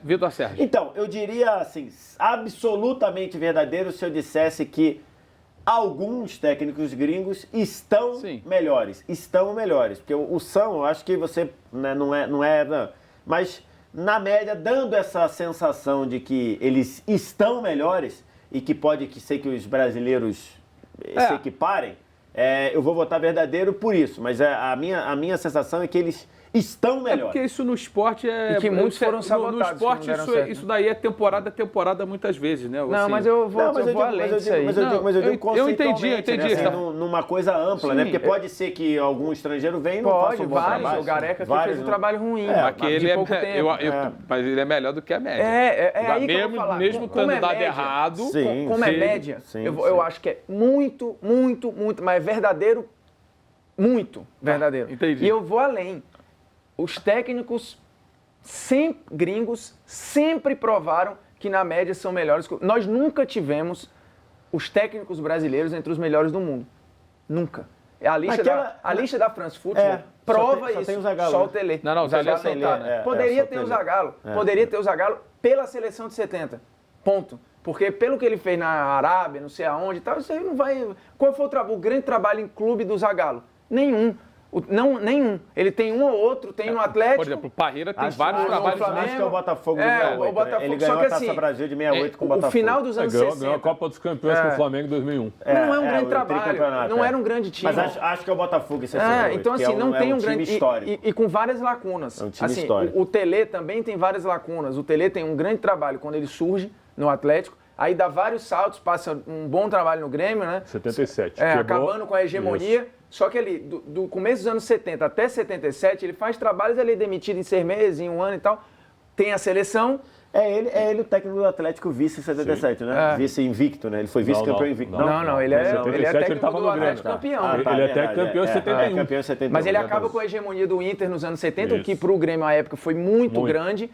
Vitor Sérgio. Então, eu diria assim, absolutamente verdadeiro se eu dissesse que alguns técnicos gringos estão melhores. Estão melhores. Porque o são, eu acho que você não é. Mas, na média, dando essa sensação de que eles estão melhores e que pode ser que os brasileiros se equiparem, eu vou votar verdadeiro por isso. Mas a minha sensação é que eles estão melhores. Porque isso no esporte E que muitos foram sabotados. No esporte, isso daí é temporada a temporada muitas vezes, né? Não, mas eu vou além disso aí. Mas eu digo conceitualmente, eu entendi. Né? Assim, numa coisa ampla, né? Porque pode ser que algum estrangeiro venha e não faça um bom trabalho. O Gareca que fez um trabalho ruim. Mas ele é melhor do que a média. Aí que eu vou falar. Mesmo tendo dado errado. Como é média, eu acho que é muito, muito, muito, mas verdadeiro, muito verdadeiro. Entendi. E eu vou além. Os técnicos gringos sempre provaram que na média são melhores. Nós nunca tivemos os técnicos brasileiros entre os melhores do mundo. Nunca. A lista da France Football prova isso. Só o Tele. Não, o Tele Poderia ter o Zagallo. Poderia ter o Zagallo pela seleção de 70. Ponto. Porque pelo que ele fez na Arábia, não sei aonde e tal, isso aí não vai... Qual foi o grande trabalho em clube do Zagallo? Nenhum. Nenhum. Ele tem um ou outro, tem no Atlético. Por exemplo, o Parreira tem vários trabalhos. Acho que é o Botafogo de 68. Ele ganhou a Taça Brasil de 68 com o Botafogo. O final dos anos 60. Ganhou a Copa dos Campeões com o Flamengo em 2001. Não é um grande trabalho. Não era um grande time. Mas acho que é o Botafogo em 68. Então, assim, não tem um grande... histórico. E com várias lacunas. É um time histórico. O Tele também tem várias lacunas. O Tele tem um grande trabalho quando ele surge no Atlético. Aí dá vários saltos, passa um bom trabalho no Grêmio, né? 77. Acabando com a hegemonia. Isso. Só que ali, do começo dos anos 70 até 77, ele faz trabalhos, ele é demitido em 6 meses, em 1 ano e tal. Tem a seleção É ele o técnico do Atlético vice em 77, né? Vice invicto, né? Ele foi vice-campeão invicto. Não, ele é técnico do Atlético campeão. Ele é técnico campeão em 71. Campeão em 71. Mas ele acaba com a hegemonia do Inter nos anos 70, o que pro Grêmio à época foi muito grande.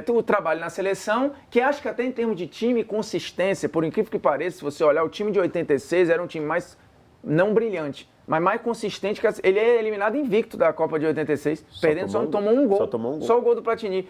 O trabalho na seleção, que acho que até em termos de time e consistência, por incrível que pareça, se você olhar, o time de 86 era um time mais, não brilhante, mas mais consistente. Ele é eliminado invicto da Copa de 86, perdendo só tomou um gol. Só o gol do Platini.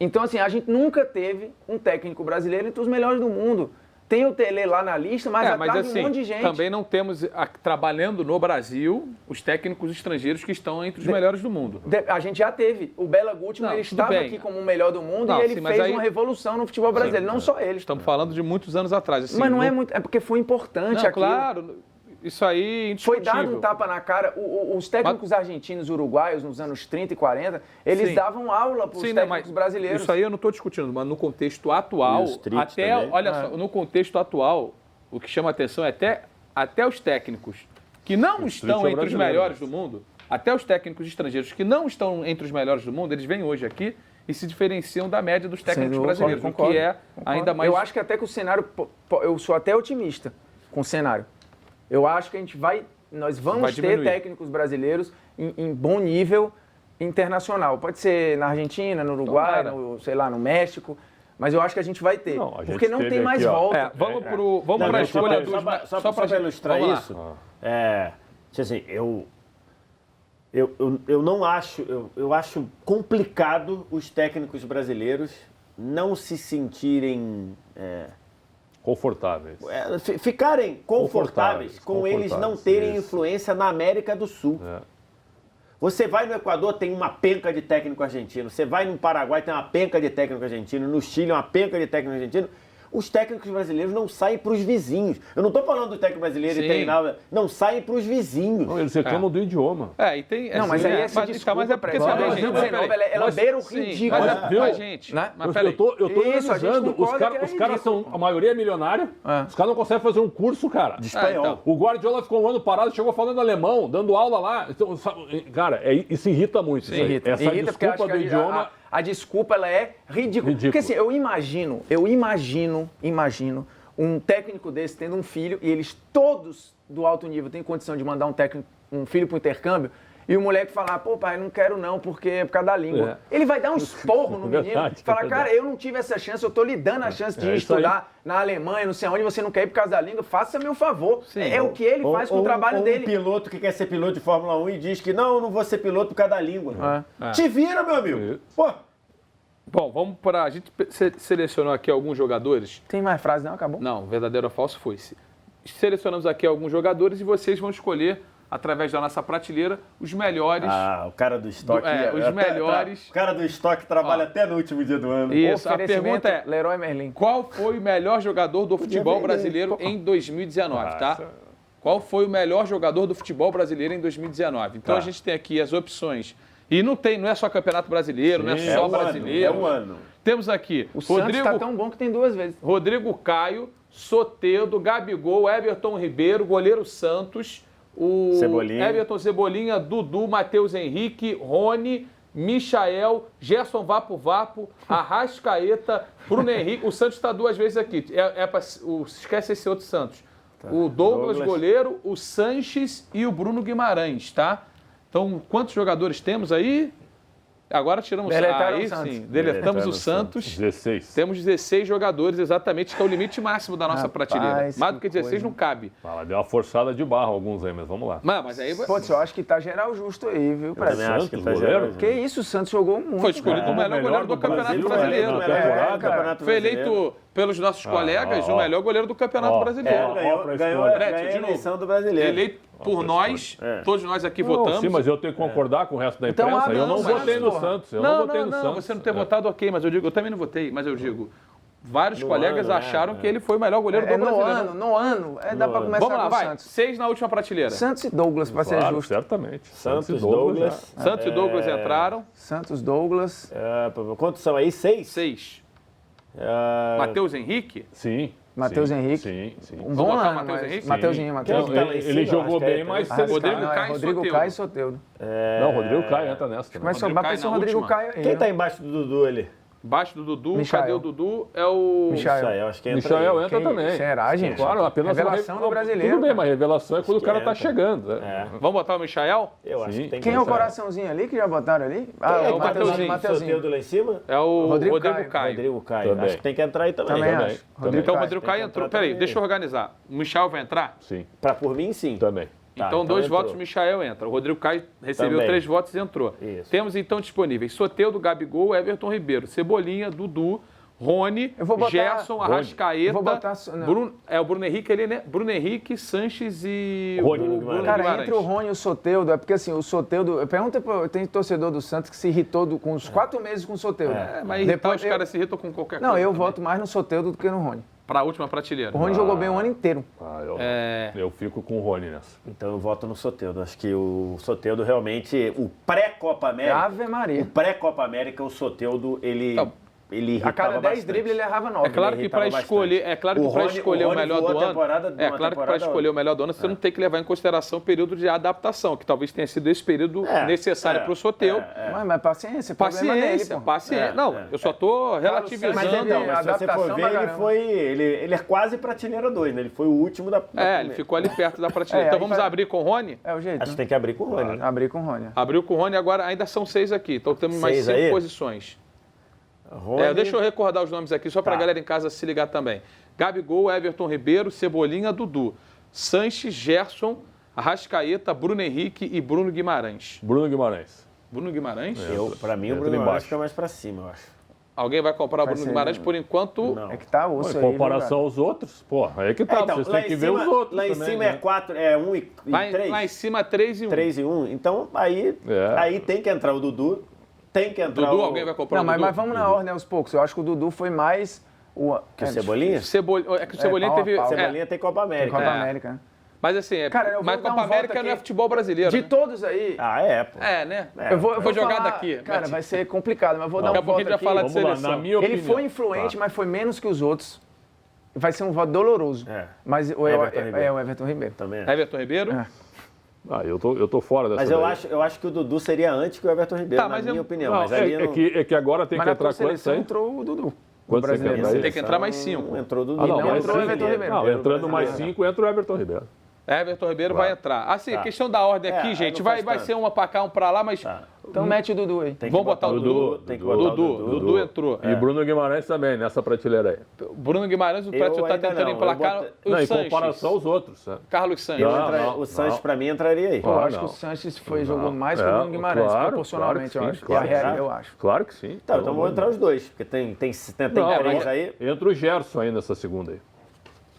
Então, assim, a gente nunca teve um técnico brasileiro entre os melhores do mundo. Tem o Tele lá na lista, mas atrás de um monte de gente. Também não temos, trabalhando no Brasil, os técnicos estrangeiros que estão entre os melhores do mundo. A gente já teve. O Bela Gutmann, ele estava aqui como o melhor do mundo e ele fez uma revolução no futebol brasileiro. Não só ele. Estamos falando de muitos anos atrás. Assim, mas não é muito... É porque foi importante aquilo. Claro... Isso aí, indiscutível. Foi dado um tapa na cara. Os técnicos argentinos e uruguaios, nos anos 30 e 40, eles davam aula para os técnicos brasileiros. Isso aí eu não estou discutindo, mas no contexto atual, no contexto atual, o que chama atenção é até os técnicos que não estão entre os melhores do mundo, até os técnicos estrangeiros que não estão entre os melhores do mundo, eles vêm hoje aqui e se diferenciam da média dos técnicos brasileiros, o que é ainda mais... Eu acho que até que o cenário... Eu sou até otimista com o cenário. Eu acho que nós vamos ter técnicos brasileiros em bom nível internacional. Pode ser na Argentina, no Uruguai, no México, mas eu acho que a gente vai ter. Porque não tem mais volta. Vamos para a escolha dos... Só para ilustrar isso, assim, eu não acho... Eu acho complicado os técnicos brasileiros não se sentirem... Confortáveis. Ficarem confortáveis com eles não terem influência na América do Sul. Você vai no Equador, tem uma penca de técnico argentino. Você vai no Paraguai, tem uma penca de técnico argentino. No Chile, uma penca de técnico argentino. Os técnicos brasileiros não saem para os vizinhos. Eu não estou falando do técnico brasileiro e treinar, não saem para os vizinhos. Não, eles reclamam do idioma. E tem... mas aí essa desculpa, mas é porque ela beira o ridículo. Mas, gente... Eu tô analisando, os caras são... A maioria é milionário, os caras não conseguem fazer um curso, cara. De espanhol. O Guardiola ficou um ano parado, chegou falando alemão, dando aula lá. Então, cara, isso irrita muito. Irrita desculpa do idioma... A desculpa, ela é ridícula. Porque assim, eu imagino um técnico desse tendo um filho e eles todos do alto nível têm condição de mandar um filho para o intercâmbio e o moleque falar, pô, pai, não quero não, porque é por causa da língua. Ele vai dar um esporro no menino e falar, cara, eu não tive essa chance, eu tô lhe dando a chance de estudar na Alemanha, não sei onde, você não quer ir por causa da língua, faça-me um favor. É o que ele faz com o trabalho dele. Um piloto que quer ser piloto de Fórmula 1 e diz que não vou ser piloto por causa da língua. Te vira, meu amigo. Pô. Bom, vamos para... A gente selecionou aqui alguns jogadores. Tem mais frase não? Acabou? Não, verdadeiro ou falso foi. Selecionamos aqui alguns jogadores e vocês vão escolher, através da nossa prateleira, os melhores... o cara do estoque... os melhores... O cara do estoque trabalha até no último dia do ano. Isso, a pergunta é... Leroy Merlin. Qual foi o melhor jogador do futebol brasileiro em 2019, tá? Qual foi o melhor jogador do futebol brasileiro em 2019? Então a gente tem aqui as opções... E não é só Campeonato Brasileiro, não é só brasileiro. É um ano. Temos aqui... O Santos está tão bom que tem 2 vezes. Rodrigo Caio, Soteldo, Gabigol, Everton Ribeiro, goleiro Santos, o Cebolinha. Everton Cebolinha, Dudu, Matheus Henrique, Rony, Michael, Gerson Vapo, Arrascaeta, Bruno Henrique. O Santos está 2 vezes aqui. Esquece esse outro Santos. O Douglas, goleiro, o Sanches e o Bruno Guimarães, tá? Então, quantos jogadores temos aí? Agora tiramos deletamos o Santos. 16. Temos 16 jogadores, exatamente, que é o limite máximo da nossa prateleira. Mais do que 16 não cabe. Deu uma forçada de barra alguns aí, mas vamos lá. Mas aí... Putz, eu acho que tá geral justo aí, viu? Eu também acho que tá geral justo. Que isso, o Santos jogou muito. Foi escolhido o melhor goleiro do Campeonato Brasileiro. Foi eleito pelos nossos colegas o melhor goleiro do Campeonato Brasileiro. Ganhou a eleição do Brasileiro. Eleito por nós, todos nós aqui votamos. Sim, mas eu tenho que concordar com o resto da imprensa. Eu não votei no Santos. Eu não votei no Santos. Você não ter votado, ok, mas eu também não votei, mas eu digo, vários colegas acharam que ele foi o melhor goleiro do Brasileiro. No ano. Dá pra começar com o Santos. 6 na última prateleira. Santos e Douglas, pra ser justo. Certamente. Santos e Douglas. Santos e Douglas entraram. Santos, Douglas. Quantos são aí? 6? 6. Matheus Henrique? Sim. Matheus Henrique. Sim. Um bom ano. Matheus Henrique? Mateuzinho. Ele jogou bem, mas... Rodrigo Caio e Soteldo. Não, Rodrigo Caio entra nessa também. Mas só vai ser o Rodrigo Caio aí. Quem tá embaixo do Dudu ali? Abaixo do Dudu, Michael. cadê o Dudu? É o... Michael, acho que entra Michael aí. entra também. Será, gente? Claro, apenas Revelação do brasileiro. Tudo bem, mas revelação é quando o cara que tá entra. chegando. Vamos botar o Michael? Eu acho Sim. que tem que Quem é o entrar. coraçãozinho ali que já botaram ali? É o O Mateuzinho. Soteudo lá em cima? É o Rodrigo Rodrigo Caio. Rodrigo Caio. Também. Acho que tem que entrar aí também. Também Também. acho. Então o Caio. Rodrigo Caio tem que entrou. entrar Peraí, também. deixa eu organizar. O Michael vai entrar? Sim, Por mim, sim. também. Tá, Então, 2 entrou. votos, o Michael entra. O Rodrigo Caio recebeu Também. 3 votos e entrou. Isso. Temos então disponíveis Soteldo, Gabigol, Everton Ribeiro, Cebolinha, Dudu, Rony, Eu vou botar- Gerson, Arrascaeta, Eu vou botar- não. o Bruno Henrique ali, né? Bruno Henrique, Sanches e Rony. o Bruno Cara, Guimarães. entre o Rony e o Soteldo, é porque assim, o Soteldo. Pergunta tem torcedor do Santos que se irritou com os 4 meses com o Soteldo. Mas irritar, os caras se irritam com qualquer coisa. Não, eu também. voto mais no Soteldo do que no Rony. Para a última prateleira. O Rony jogou bem o ano inteiro. Eu fico com o Rony nessa. Então eu voto no Soteldo. Acho que o Soteldo realmente, o pré-Copa América. Ave Maria. O pré-Copa América, o Soteldo, ele irritava A cada 10 bastante. dribles ele errava 9. É claro que para irritava escolher, bastante. é claro que O para Rony- escolher o o Rony melhor voou do a temporada ano, de é uma claro que para temporada escolher o melhor do ano você não tem que levar em consideração o período de adaptação, que talvez tenha sido esse período necessário para o Soteldo. Mas paciência, problema dele, Paciência, pô. paciência. Não, eu só estou relativizando. Mas ele- Não, mas se você adaptação for ver, pra ele caramba. foi. Ele é quase prateleira 2, né? Ele foi o último da. Ele ficou ali perto da prateleira. É, Então aí vamos vai- abrir com o Rony? É o jeito. Acho que Né? tem que abrir com o Rony. né? Abrir com o Rony. Abriu com o Rony, agora ainda são 6 aqui. Então temos mais 6 5 aí? posições. Rony, Deixa eu recordar os nomes aqui, só para a Tá. galera em casa se ligar também. Gabigol, Everton Ribeiro, Cebolinha, Dudu. Sanches, Gerson, Arrascaeta, Bruno Henrique e Bruno Guimarães. Bruno Guimarães. Bruno Guimarães? Pra mim, o Entra Bruno embaixo. Guimarães fica mais pra cima, eu acho. Alguém vai comprar o Bruno ser, Guimarães? Por enquanto, Não. É que tá osso Em aí. comparação aos outros, pô, aí que tá. Vocês têm que ver os outros Lá em também, cima né? é 4, é 1 e lá em 3. cima 3 e 1. 3 e 1. Então, aí tem que entrar o Dudu, tem que entrar Dudu, o... alguém vai comprar Não, o mas, Dudu? mas vamos na ordem aos poucos. Eu acho que o Dudu foi mais. Que o Cebolinha? É que o Cebolinha pau a teve... pau. Cebolinha tem Copa América. Copa né? América. né? Mas assim, Cara, eu vou mas dar um Copa voto América não é aqui. futebol brasileiro, De né? todos aí. Ah, é, pô. Né? É. Eu vou jogar falar, daqui. Cara, Mas- vai ser complicado, mas eu vou Daqui dar a um pouco a voto gente vai aqui. falar de Vamos lá, seleção. na minha opinião. Ele foi influente, Tá. mas foi menos que os outros. Vai ser um voto doloroso. É. Mas o Everton Ribeiro. o Everton Ribeiro. Também é. Everton Ribeiro? É. Ah, eu tô fora dessa Mas daí. eu acho que o Dudu seria antes que o Everton Ribeiro, Tá, na mas minha eu- opinião. Não, Mas ali não... é que agora tem Mas que na tua entrar quantos seleção aí? entrou o Dudu. Quantos você quer brasileiro. pra ele? Tem que entrar mais 5. Entrou o Dudu. Ah, não, Não, mais entrou o 5. Everton Ribeiro. Não, entrando mais brasileiro. 5, entra o Everton Ribeiro. Everton Ribeiro vai entrar. Assim, a questão da ordem aqui, aí gente, não vai faz tanto. ser uma pra cá, um pra lá, mas Então mete o Dudu aí. Tem que vamos botar o Dudu. Tem que Dudu. botar o Dudu entrou. E Bruno Guimarães também, nessa prateleira aí. Bruno Guimarães, o Prédio tá ainda tentando não, emplacar eu botei- o Não, em Sanches. comparação aos outros. né? Carlos Sanches. Não, O Sanches, não. pra mim, entraria aí. Eu acho não. que o Sanches jogou mais que o É, Bruno Guimarães, claro, proporcionalmente, claro eu que acho. sim, claro E a real, que eu acho. Claro que sim. Tá, então vou entrar os dois, porque tem Não, três mas aí. entra o Gerson aí nessa segunda aí.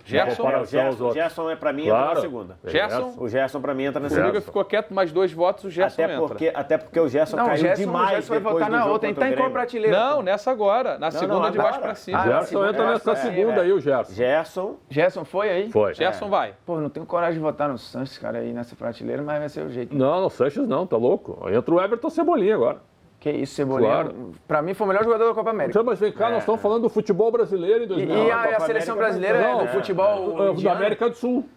Gerson. comparação aos O outros. Gerson é pra mim entra Claro. na segunda. Gerson. O Gerson pra mim entra na O Formiga segunda. ficou quieto, mais 2 votos, o Gerson entra. Até porque o Gerson Não, o caiu Gerson demais vai depois votar do na jogo outra. Ele contra tá o em qual Grêmio. prateleira? Não, nessa agora. Na segunda de baixo agora. pra cima. Ah, Gerson segunda entra vai nessa ser, segunda aí, o Gerson. Gerson. Gerson foi aí? Foi. Gerson vai. Pô, não tenho coragem de votar no Sanches, cara, aí nessa prateleira, mas vai ser o jeito. Não, Sanches não, tá louco. Entra o Everton Cebolinha agora. Que isso, Cebolinha. Claro. Pra mim foi o melhor jogador da Copa América. Mas vem cá, nós estamos falando do futebol brasileiro em E 2000. a seleção brasileira é do futebol da indiano. América do Sul.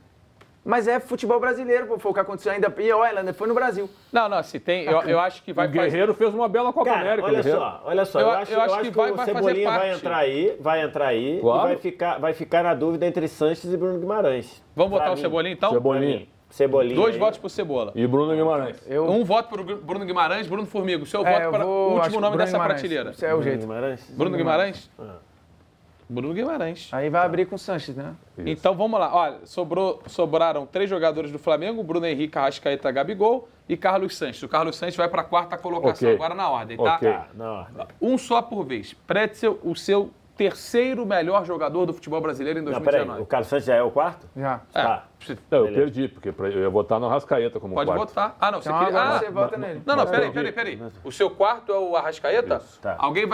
Mas é futebol brasileiro, pô, foi o que aconteceu ainda. E o Irlanda foi no Brasil. Não, assim, tem. Eu acho que vai O Guerreiro fez uma bela Copa Cara, América. olha Guerreiro. só, olha só. Eu Eu acho que que vai o fazer Cebolinha vai parte. entrar aí Claro. e vai ficar na dúvida entre Sanches e Bruno Guimarães. Vamos botar Pra o mim. Cebolinha então? Cebolinha. Cebolinha. 2 aí. votos pro Cebola. E Bruno Guimarães. Um voto pro Bruno Guimarães, Bruno Formiga. O seu voto eu para o vou, acho último que nome Bruno dessa Guimarães. prateleira. Esse é o Bruno jeito. Guimarães? Bruno Guimarães? Bruno Guimarães. Aí vai abrir com o Sanches, né? Então vamos lá. Olha, sobraram 3 jogadores do Flamengo: Bruno Henrique, Arrascaeta, Gabigol e Carlos Sanches. O Carlos Sanches vai para a 4ª colocação Ok. agora na ordem, tá? Ok. Não. Um só por vez. Pretzel, o seu terceiro melhor jogador do futebol brasileiro em Não, peraí. 2019. O Carlos Sanches já é o quarto? Já. Tá. Não, eu Beleza. perdi, porque eu ia votar no Arrascaeta como Pode quarto. votar. Ah, não, você Então queria... agora Ah, você vota nele. não, Mas peraí. O seu quarto é o Arrascaeta? Tá. Alguém...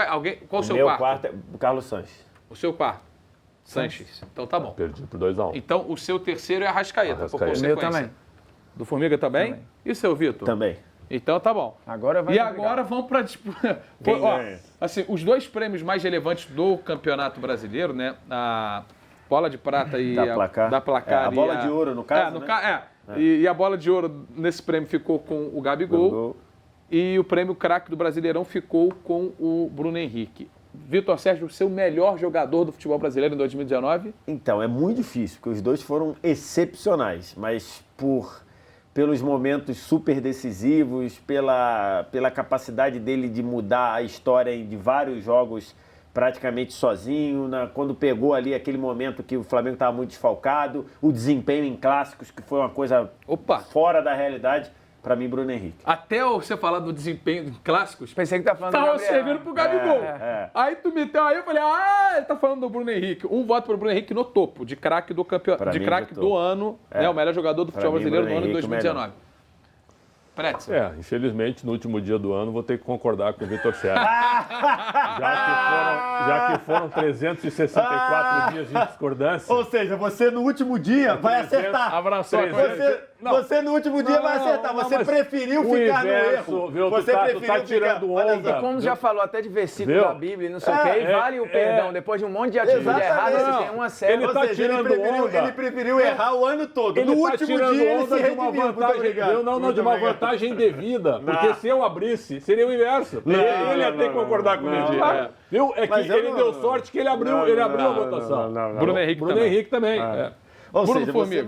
Qual o seu Meu quarto? quarto é o Carlos Sanches. O seu quarto. Sanches. Então tá bom. Perdi por 2-1. Então o seu terceiro é Arrascaeta, por Arrascaeta. consequência. O meu também. Do Formiga também? Também. E o seu, Vitor? Também. Então tá bom. Agora vai E brigar. agora vamos para disputa. Quem Ó, ganha? assim, os 2 prêmios mais relevantes do Campeonato Brasileiro, né? A bola de prata e Da Placar. da placar É, a e bola de ouro, no caso, né? E a bola de ouro nesse prêmio ficou com o Gabigol. Gol. E o prêmio craque do Brasileirão ficou com o Bruno Henrique. Vitor Sérgio, ser o melhor jogador do futebol brasileiro em 2019? Então, é muito difícil, porque os dois foram excepcionais, mas pelos momentos super decisivos, pela capacidade dele de mudar a história de vários jogos praticamente sozinho, quando pegou ali aquele momento que o Flamengo estava muito desfalcado, o desempenho em clássicos, que foi uma coisa fora da realidade, para mim, Bruno Henrique. Até você falar do desempenho em clássicos, pensei que tá falando do tava Gabriel. servindo pro Gabigol. Aí tu meteu, aí eu falei, ele tá falando do Bruno Henrique. Um voto pro Bruno Henrique no topo, de craque do campeonato, de craque do ano, né, o melhor jogador do futebol brasileiro do ano de 2019. Pretzel. Infelizmente, no último dia do ano, vou ter que concordar com o Vitor Sérgio. já que foram 364 dias de discordância. Ou seja, você no último dia vai acertar. Abraçou. Você no último dia vai acertar. Você preferiu ficar no erro. Você tá tirando onda. Como já falou até de versículo da Bíblia e não sei o quê, vale o perdão. Depois de um monte de atitude errada, você tem uma série. Ele tá tirando onda. Ele preferiu errar o ano todo. Ele No tá último tirando dia ele onda se de uma redimiu. vantagem. Não, de uma vantagem devida. Porque se eu abrisse, seria o inverso. Ele ia ter que concordar comigo. Viu? É que ele deu sorte que ele abriu a votação. Bruno Henrique também. Ou Bruno seja, Formiga.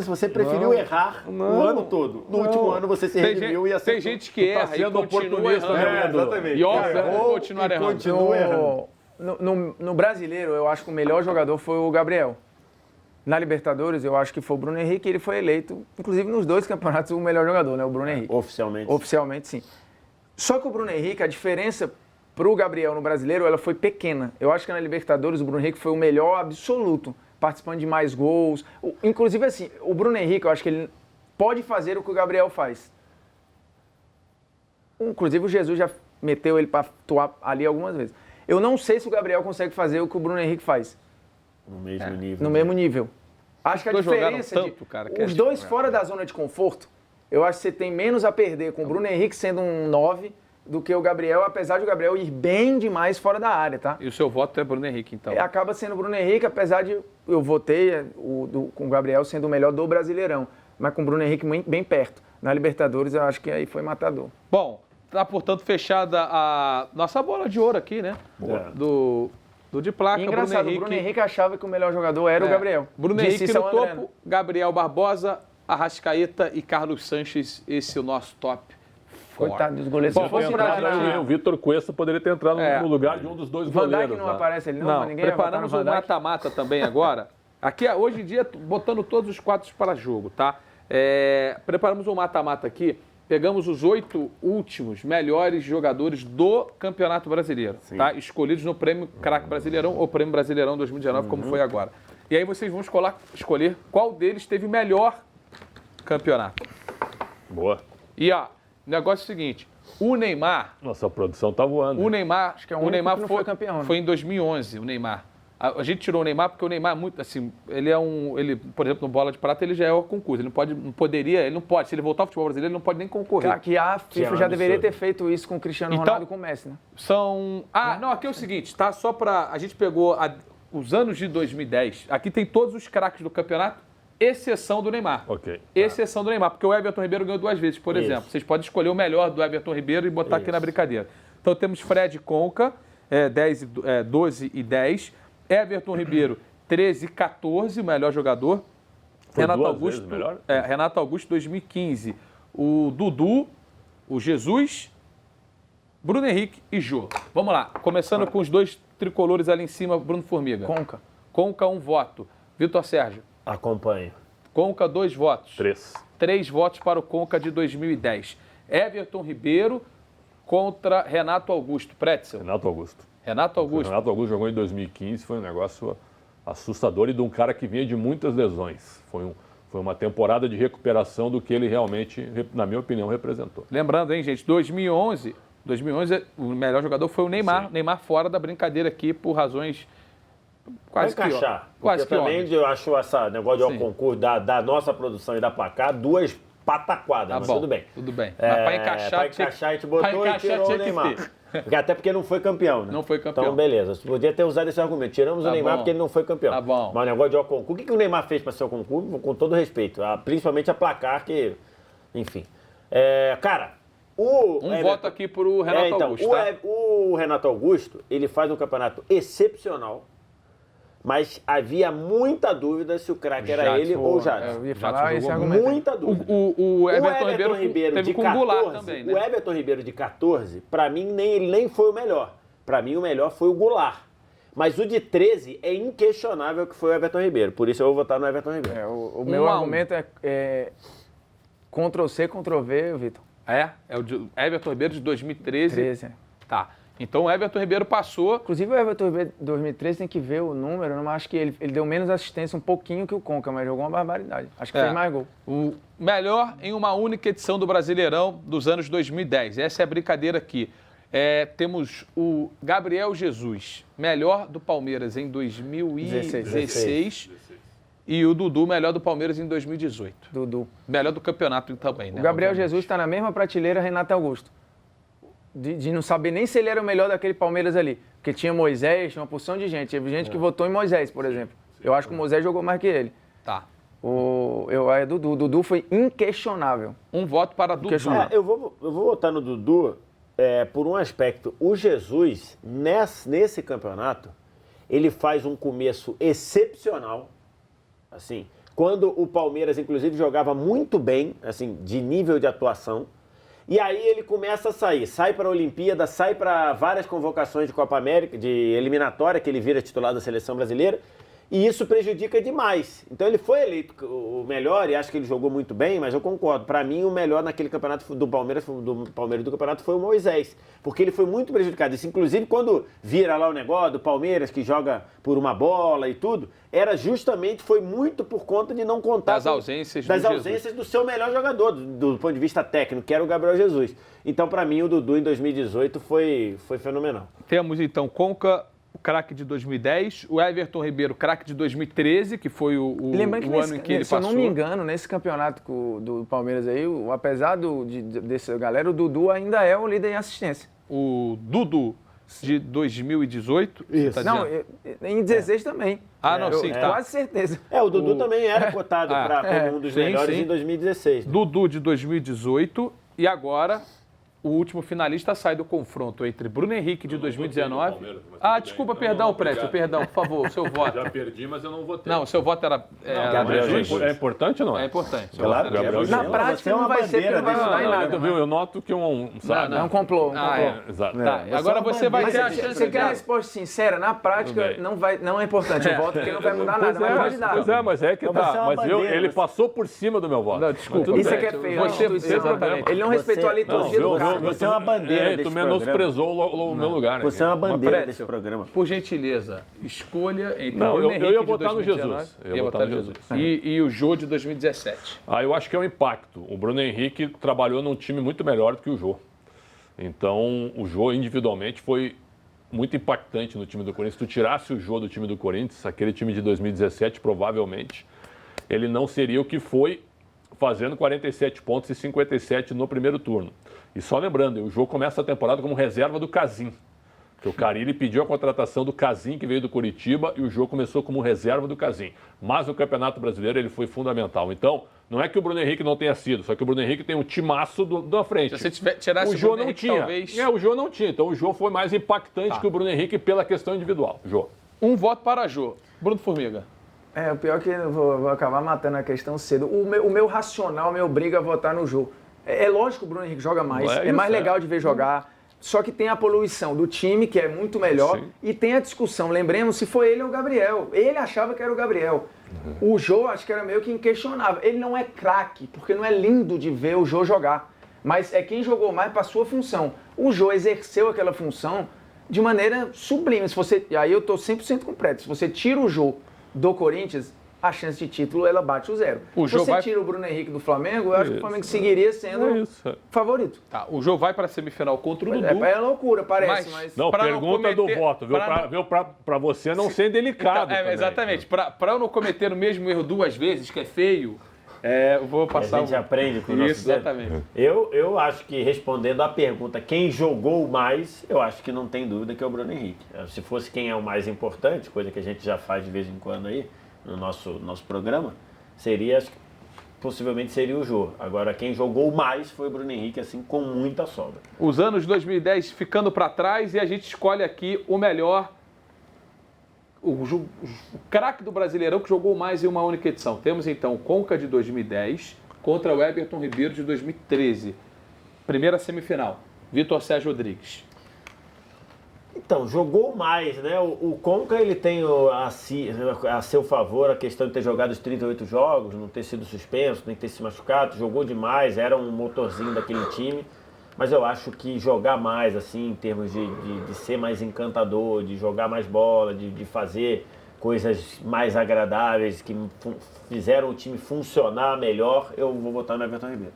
você preferiu errar o ano todo. No último ano você se redimiu e acertou. Tem gente que erra e continua errando. Exatamente. E continuar errando. Continua errando. No brasileiro, eu acho que o melhor jogador foi o Gabriel. Na Libertadores, eu acho que foi o Bruno Henrique, ele foi eleito, inclusive nos dois campeonatos, o melhor jogador, né? O Bruno Henrique. Oficialmente. Oficialmente, sim. Só que o Bruno Henrique, a diferença pro Gabriel no brasileiro, ela foi pequena. Eu acho que na Libertadores o Bruno Henrique foi o melhor absoluto, participando de mais gols. Inclusive, assim, o Bruno Henrique, eu acho que ele pode fazer o que o Gabriel faz. Inclusive, o Jesus já meteu ele para atuar ali algumas vezes. Eu não sei se o Gabriel consegue fazer o que o Bruno Henrique faz. No mesmo nível. No mesmo nível. Acho que a diferença tanto, cara, que os dois fora da zona de conforto, eu acho que você tem menos a perder com o Bruno Henrique sendo um 9 do que o Gabriel, apesar de o Gabriel ir bem demais fora da área, tá? E o seu voto é Bruno Henrique, então? Acaba sendo o Bruno Henrique, apesar de eu votei com o Gabriel sendo o melhor do Brasileirão, mas com o Bruno Henrique bem perto. Na Libertadores, eu acho que aí foi matador. Bom, tá, portanto, fechada a nossa bola de ouro aqui, né? Do de placa. E engraçado, o Bruno Henrique achava que o melhor jogador era o Gabriel. Bruno Henrique no topo, Gabriel Barbosa, Arrascaeta e Carlos Sanches. Esse é o nosso top. Coitado dos goleiros. Bom, o Vitor Cuesta poderia ter entrado no lugar de um dos dois goleiros. Van Dijk não aparece ali, não? Ninguém preparamos um mata-mata também agora. Aqui, hoje em dia, botando todos os quadros para jogo, tá? Preparamos um mata-mata aqui. Pegamos os 8 últimos melhores jogadores do Campeonato Brasileiro, tá? Escolhidos no Prêmio Craque Brasileirão ou Prêmio Brasileirão 2019, como foi agora. E aí vocês vão escolher qual deles teve melhor campeonato. Boa. E, ó, o negócio é o seguinte, o Neymar... Nossa, a produção tá voando. O Neymar, acho que é o Neymar que foi campeão. Foi em 2011, o Neymar. A gente tirou o Neymar porque o Neymar, muito assim, ele, por exemplo, no Bola de Prata, ele já é o concurso. Ele não pode. Se ele voltar ao futebol brasileiro, ele não pode nem concorrer. Que a FIFA já deveria ter feito isso com o Cristiano Ronaldo e com o Messi, né? Não, aqui é o seguinte, tá? Só pra... A gente pegou os anos de 2010. Aqui tem todos os craques do campeonato, exceção do Neymar. Ok. Exceção do Neymar, porque o Everton Ribeiro ganhou 2 vezes, por exemplo. Vocês podem escolher o melhor do Everton Ribeiro e botar aqui na brincadeira. Então temos Fred Conca, 12 e 10. Everton Ribeiro, 13 e 14, o melhor jogador. Renato Augusto, Renato Augusto, 2015. O Dudu, o Jesus, Bruno Henrique e Jô. Vamos lá, começando com os 2 tricolores ali em cima, Bruno Formiga. Conca, 1 voto. Vitor Sérgio. Acompanho. Conca, 2 votos. 3 votos para o Conca de 2010. Everton Ribeiro contra Renato Augusto. Pretzel. Renato Augusto. Renato Augusto jogou em 2015, foi um negócio assustador e de um cara que vinha de muitas lesões. Foi uma temporada de recuperação do que ele realmente, na minha opinião, representou. Lembrando, hein, gente, 2011, o melhor jogador foi o Neymar. Sim. Neymar fora da brincadeira aqui por razões quase que óbvias. Quase que também eu acho esse negócio de concurso da nossa produção e da placar 2 pataquadas, mas tudo bem. Tudo bem. Mas para encaixar, a gente botou e tirou o Neymar. Até porque não foi campeão, né? Não foi campeão. Então, beleza. Você podia ter usado esse argumento. Tiramos o Neymar porque ele não foi campeão. Tá bom. Mas o negócio de concurso... O que o Neymar fez para ser o concurso? Com todo respeito. Principalmente a placar que... Enfim. Cara, Voto aqui para o Renato Augusto. Tá? O Renato Augusto, ele faz um campeonato excepcional, mas havia muita dúvida se o craque era ele ou o Jadson. Eu ia falar esse argumento. Muita dúvida. O Everton Ribeiro teve com o Goulart também, né? O Everton Ribeiro de 14, para mim, ele nem foi o melhor. Para mim, o melhor foi o Goulart. Mas o de 13 é inquestionável que foi o Everton Ribeiro. Por isso eu vou votar no Everton Ribeiro. O meu argumento é Ctrl-C, Ctrl-V, Vitor. É o de Everton Ribeiro de 2013. 13, Tá. Então o Everton Ribeiro passou. Inclusive o Everton Ribeiro de 2013 tem que ver o número. Eu não acho que ele deu menos assistência um pouquinho que o Conca, mas jogou uma barbaridade. Acho que fez mais gol. O melhor em uma única edição do Brasileirão dos anos 2010. Essa é a brincadeira aqui. Temos o Gabriel Jesus, melhor do Palmeiras em 2016. E o Dudu, melhor do Palmeiras em 2018. Dudu. Melhor do campeonato também, né? O Gabriel Jesus está na mesma prateleira Renato Augusto. De não saber nem se ele era o melhor daquele Palmeiras ali. Porque tinha Moisés, tinha uma porção de gente. Teve gente que votou em Moisés, por exemplo. Eu acho que o Moisés jogou mais que ele. Tá. O Dudu foi inquestionável. Um voto para Dudu. Eu vou votar no Dudu por um aspecto. O Jesus, nesse campeonato, ele faz um começo excepcional. Assim, quando o Palmeiras, inclusive, jogava muito bem, assim, de nível de atuação. E aí ele começa a sai para a Olimpíada, sai para várias convocações de Copa América, de eliminatória, que ele vira titular da seleção brasileira, e isso prejudica demais. Então ele foi eleito o melhor e acho que ele jogou muito bem, mas eu concordo. Para mim, o melhor naquele campeonato do Palmeiras do campeonato foi o Moisés, porque ele foi muito prejudicado. Isso, inclusive, quando vira lá o negócio do Palmeiras, que joga por uma bola e tudo, foi muito por conta de não contar das ausências do seu melhor jogador, do ponto de vista técnico, que era o Gabriel Jesus. Então, para mim, o Dudu em 2018 foi fenomenal. Temos, então, Conca, o craque de 2010, o Everton Ribeiro, craque de 2013, que foi o ano em que ele passou. Se eu não me engano, nesse campeonato do Palmeiras aí, apesar dessa galera, o Dudu ainda é o líder em assistência. O Dudu de 2018? Isso. Não, em 16 também. Quase certeza. O Dudu também era cotado como um dos melhores em 2016. Né? Dudu de 2018 e agora o último finalista sai do confronto entre Bruno Henrique de 2019. Desculpa, perdão, Prédio, perdão, por favor, o seu voto. Já perdi, mas eu não votei. Não, o seu voto era Gabriel Jesus. É importante ou não? É importante. Claro, na prática não vai ser, porque não vai mudar em nada. Eu noto que é é um complô. Exato. Agora você vai ter a chance. Você quer a resposta sincera? Na prática, não é importante o voto, porque não vai mudar nada. Pois é, mas é que tá. Mas ele passou por cima do meu voto. Não, desculpa. Isso é que é feio. Ele não respeitou a liturgia do cara. Você é uma bandeira desse programa. Tu menosprezou o meu lugar. Você é uma bandeira desse programa. Por gentileza, escolha entre o Bruno Henrique eu ia votar no Jesus. Eu ia votar no Jesus. E o Jô de 2017. Eu acho que é um impacto. O Bruno Henrique trabalhou num time muito melhor do que o Jô. Então, o Jô individualmente foi muito impactante no time do Corinthians. Se tu tirasse o Jô do time do Corinthians, aquele time de 2017, provavelmente, ele não seria o que foi, fazendo 47 pontos e 57 no primeiro turno. E só lembrando, o Jô começa a temporada como reserva do Casim. Porque o Carille pediu a contratação do Casim, que veio do Curitiba, e o Jô começou como reserva do Casim. Mas no Campeonato Brasileiro ele foi fundamental. Então, não é que o Bruno Henrique não tenha sido, só que o Bruno Henrique tem um timaço da frente. Se você tirasse o Jô não Henrique, tinha. Talvez... O Jô não tinha. Então o Jô foi mais impactante que o Bruno Henrique pela questão individual. Jô. Um voto para Jô. Bruno Formiga. O pior é que eu vou acabar matando a questão cedo. O meu racional me obriga a votar no Jô. É lógico que o Bruno Henrique joga mais, é mais legal de ver jogar. Só que tem a poluição do time, que é muito melhor, e tem a discussão. Lembremos se foi ele ou o Gabriel. Ele achava que era o Gabriel. O Jô, acho que era meio que inquestionável. Ele não é craque, porque não é lindo de ver o Jô jogar. Mas é quem jogou mais para a sua função. O Jô exerceu aquela função de maneira sublime. Aí eu estou 100% completo. Se você tira o Jô do Corinthians, a chance de título ela bate o zero. Se você tira o Bruno Henrique do Flamengo, eu acho que o Flamengo seguiria sendo favorito. O Jô vai para a semifinal contra o Dudu. É loucura, parece, mas... Não, pergunta do voto, para você não ser delicado. Então, exatamente. Para eu não cometer o mesmo erro duas vezes, que é feio, eu vou passar... A gente aprende com o nosso Isso, exatamente. Eu acho que, respondendo à pergunta, quem jogou mais, eu acho que não tem dúvida que é o Bruno Henrique. Se fosse quem é o mais importante, coisa que a gente já faz de vez em quando aí, no nosso programa, seria possivelmente seria o Jô. Agora, quem jogou mais foi o Bruno Henrique, assim, com muita sobra. Os anos 2010 ficando para trás e a gente escolhe aqui o melhor, o craque do Brasileirão que jogou mais em uma única edição. Temos então o Conca de 2010 contra o Everton Ribeiro de 2013. Primeira semifinal, Vitor Sérgio Rodrigues. Então, jogou mais, né? O Conca, ele tem a seu favor a questão de ter jogado os 38 jogos, não ter sido suspenso, nem ter se machucado, jogou demais, era um motorzinho daquele time, mas eu acho que jogar mais, assim, em termos de ser mais encantador, de jogar mais bola, de fazer coisas mais agradáveis, que fizeram o time funcionar melhor, eu vou votar no Everton Ribeiro.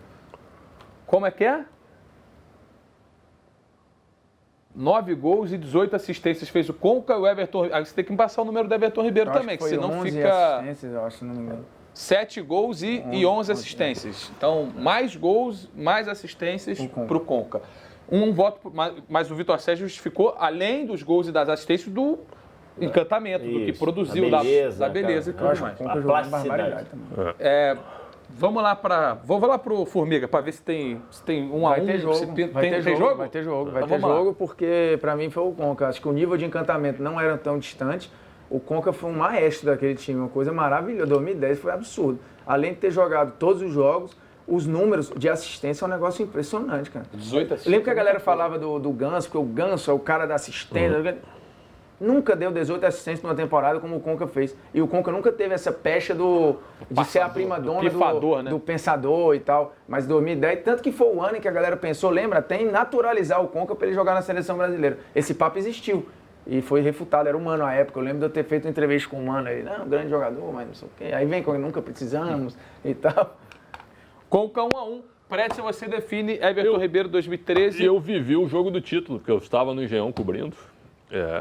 Como é que é? 9 gols e 18 assistências fez o Conca, o Everton. Você tem que passar o número do Everton Ribeiro também, que senão fica. Assistências, eu acho, não me engano. 7 gols e 11 assistências. Então, mais gols, mais assistências para o Conca. Um voto, mas o Vitor Sérgio justificou, além dos gols e das assistências, do encantamento, do que produziu, da beleza e tudo mais. A plasticidade. Vamos lá para o Formiga, para ver se tem 1 a 1. Vai ter jogo? Vai ter jogo, porque para mim foi o Conca. Acho que o nível de encantamento não era tão distante. O Conca foi um maestro daquele time, uma coisa maravilhosa. 2010 foi absurdo. Além de ter jogado todos os jogos, os números de assistência é um negócio impressionante, cara. 18 assistências. Eu lembro que a galera falava do Ganso, porque o Ganso é o cara da assistência. Nunca deu 18 assistências numa temporada como o Conca fez. E o Conca nunca teve essa pecha de ser a prima dona do pensador e tal. Mas 2010, tanto que foi o ano em que a galera pensou, lembra, até em naturalizar o Conca para ele jogar na seleção brasileira. Esse papo existiu. E foi refutado, era o Mano à época. Eu lembro de eu ter feito uma entrevista com o Mano aí. Não, grande jogador, mas não sei o quê. Aí vem com nunca precisamos e tal. Conca 1 a 1. Prece, você define Everton Ribeiro 2013. Eu vivi o jogo do título, porque eu estava no Engenhão cobrindo.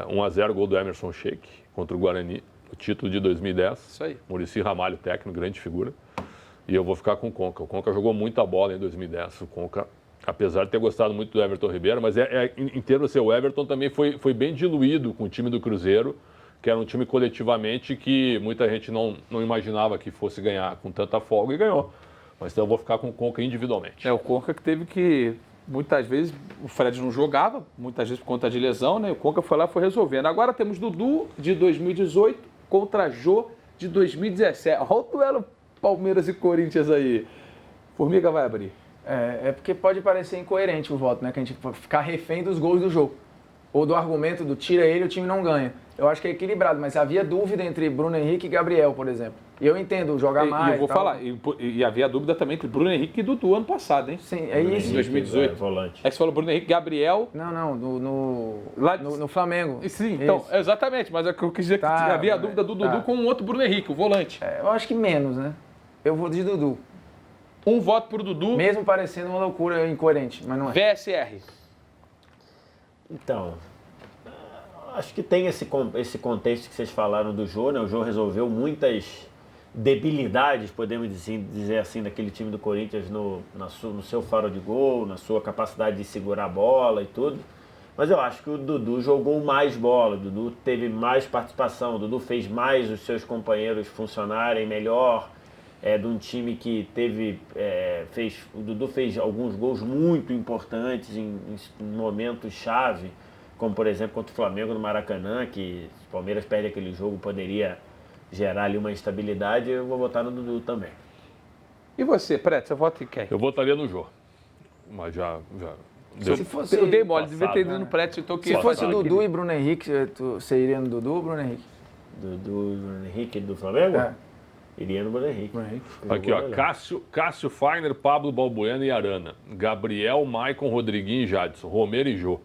1-0 gol do Emerson Sheik contra o Guarani, o título de 2010. Isso aí. Muricy Ramalho, técnico, grande figura. E eu vou ficar com o Conca. O Conca jogou muita bola em 2010. O Conca, apesar de ter gostado muito do Everton Ribeiro, mas em termos de ser o Everton também foi bem diluído com o time do Cruzeiro, que era um time coletivamente que muita gente não imaginava que fosse ganhar com tanta folga e ganhou. Mas então eu vou ficar com o Conca individualmente. O Conca que teve que... Muitas vezes o Fred não jogava, muitas vezes por conta de lesão, né? O Conca foi lá e foi resolvendo. Agora temos Dudu de 2018 contra Jô de 2017. Olha o duelo Palmeiras e Corinthians aí. Formiga vai abrir. É porque pode parecer incoerente o voto, né? Que a gente ficar refém dos gols do jogo. Ou do argumento do tira ele, o time não ganha. Eu acho que é equilibrado, mas havia dúvida entre Bruno Henrique e Gabriel, por exemplo. E eu entendo jogar mais. E eu vou falar, e havia dúvida também entre Bruno Henrique e Dudu ano passado, hein? Sim, é isso. Em 2018. Volante. É que você falou Bruno Henrique, Gabriel. Não, no Flamengo. Sim, então, exatamente, mas é que eu quis dizer que havia dúvida do Dudu com um outro Bruno Henrique, o volante. Eu acho que menos, né? Eu vou de Dudu. Um voto pro Dudu. Mesmo parecendo uma loucura incoerente, mas não é. VSR. Então, acho que tem esse contexto que vocês falaram do Jô, né? O Jô resolveu muitas debilidades, podemos dizer assim, daquele time do Corinthians no seu faro de gol, na sua capacidade de segurar a bola e tudo. Mas eu acho que o Dudu jogou mais bola, o Dudu teve mais participação, o Dudu fez mais os seus companheiros funcionarem melhor, de um time que o Dudu fez alguns gols muito importantes em momentos-chave, como por exemplo contra o Flamengo no Maracanã, que se o Palmeiras perde aquele jogo, poderia gerar ali uma instabilidade. Eu vou votar no Dudu também. E você, Preto, você vota em quem? Eu votaria no Jô. Mas já se fosse, eu dei mole, devia ter ido no Preto. Se fosse Dudu e Bruno Henrique, você iria no Dudu ou Bruno Henrique? Dudu e Bruno Henrique do Flamengo? Iria no Bruno Henrique. Aqui, ó, Cássio Fagner, Pablo Balbuena e Arana. Gabriel, Maicon, Rodriguinho e Jadson. Romero e Jô.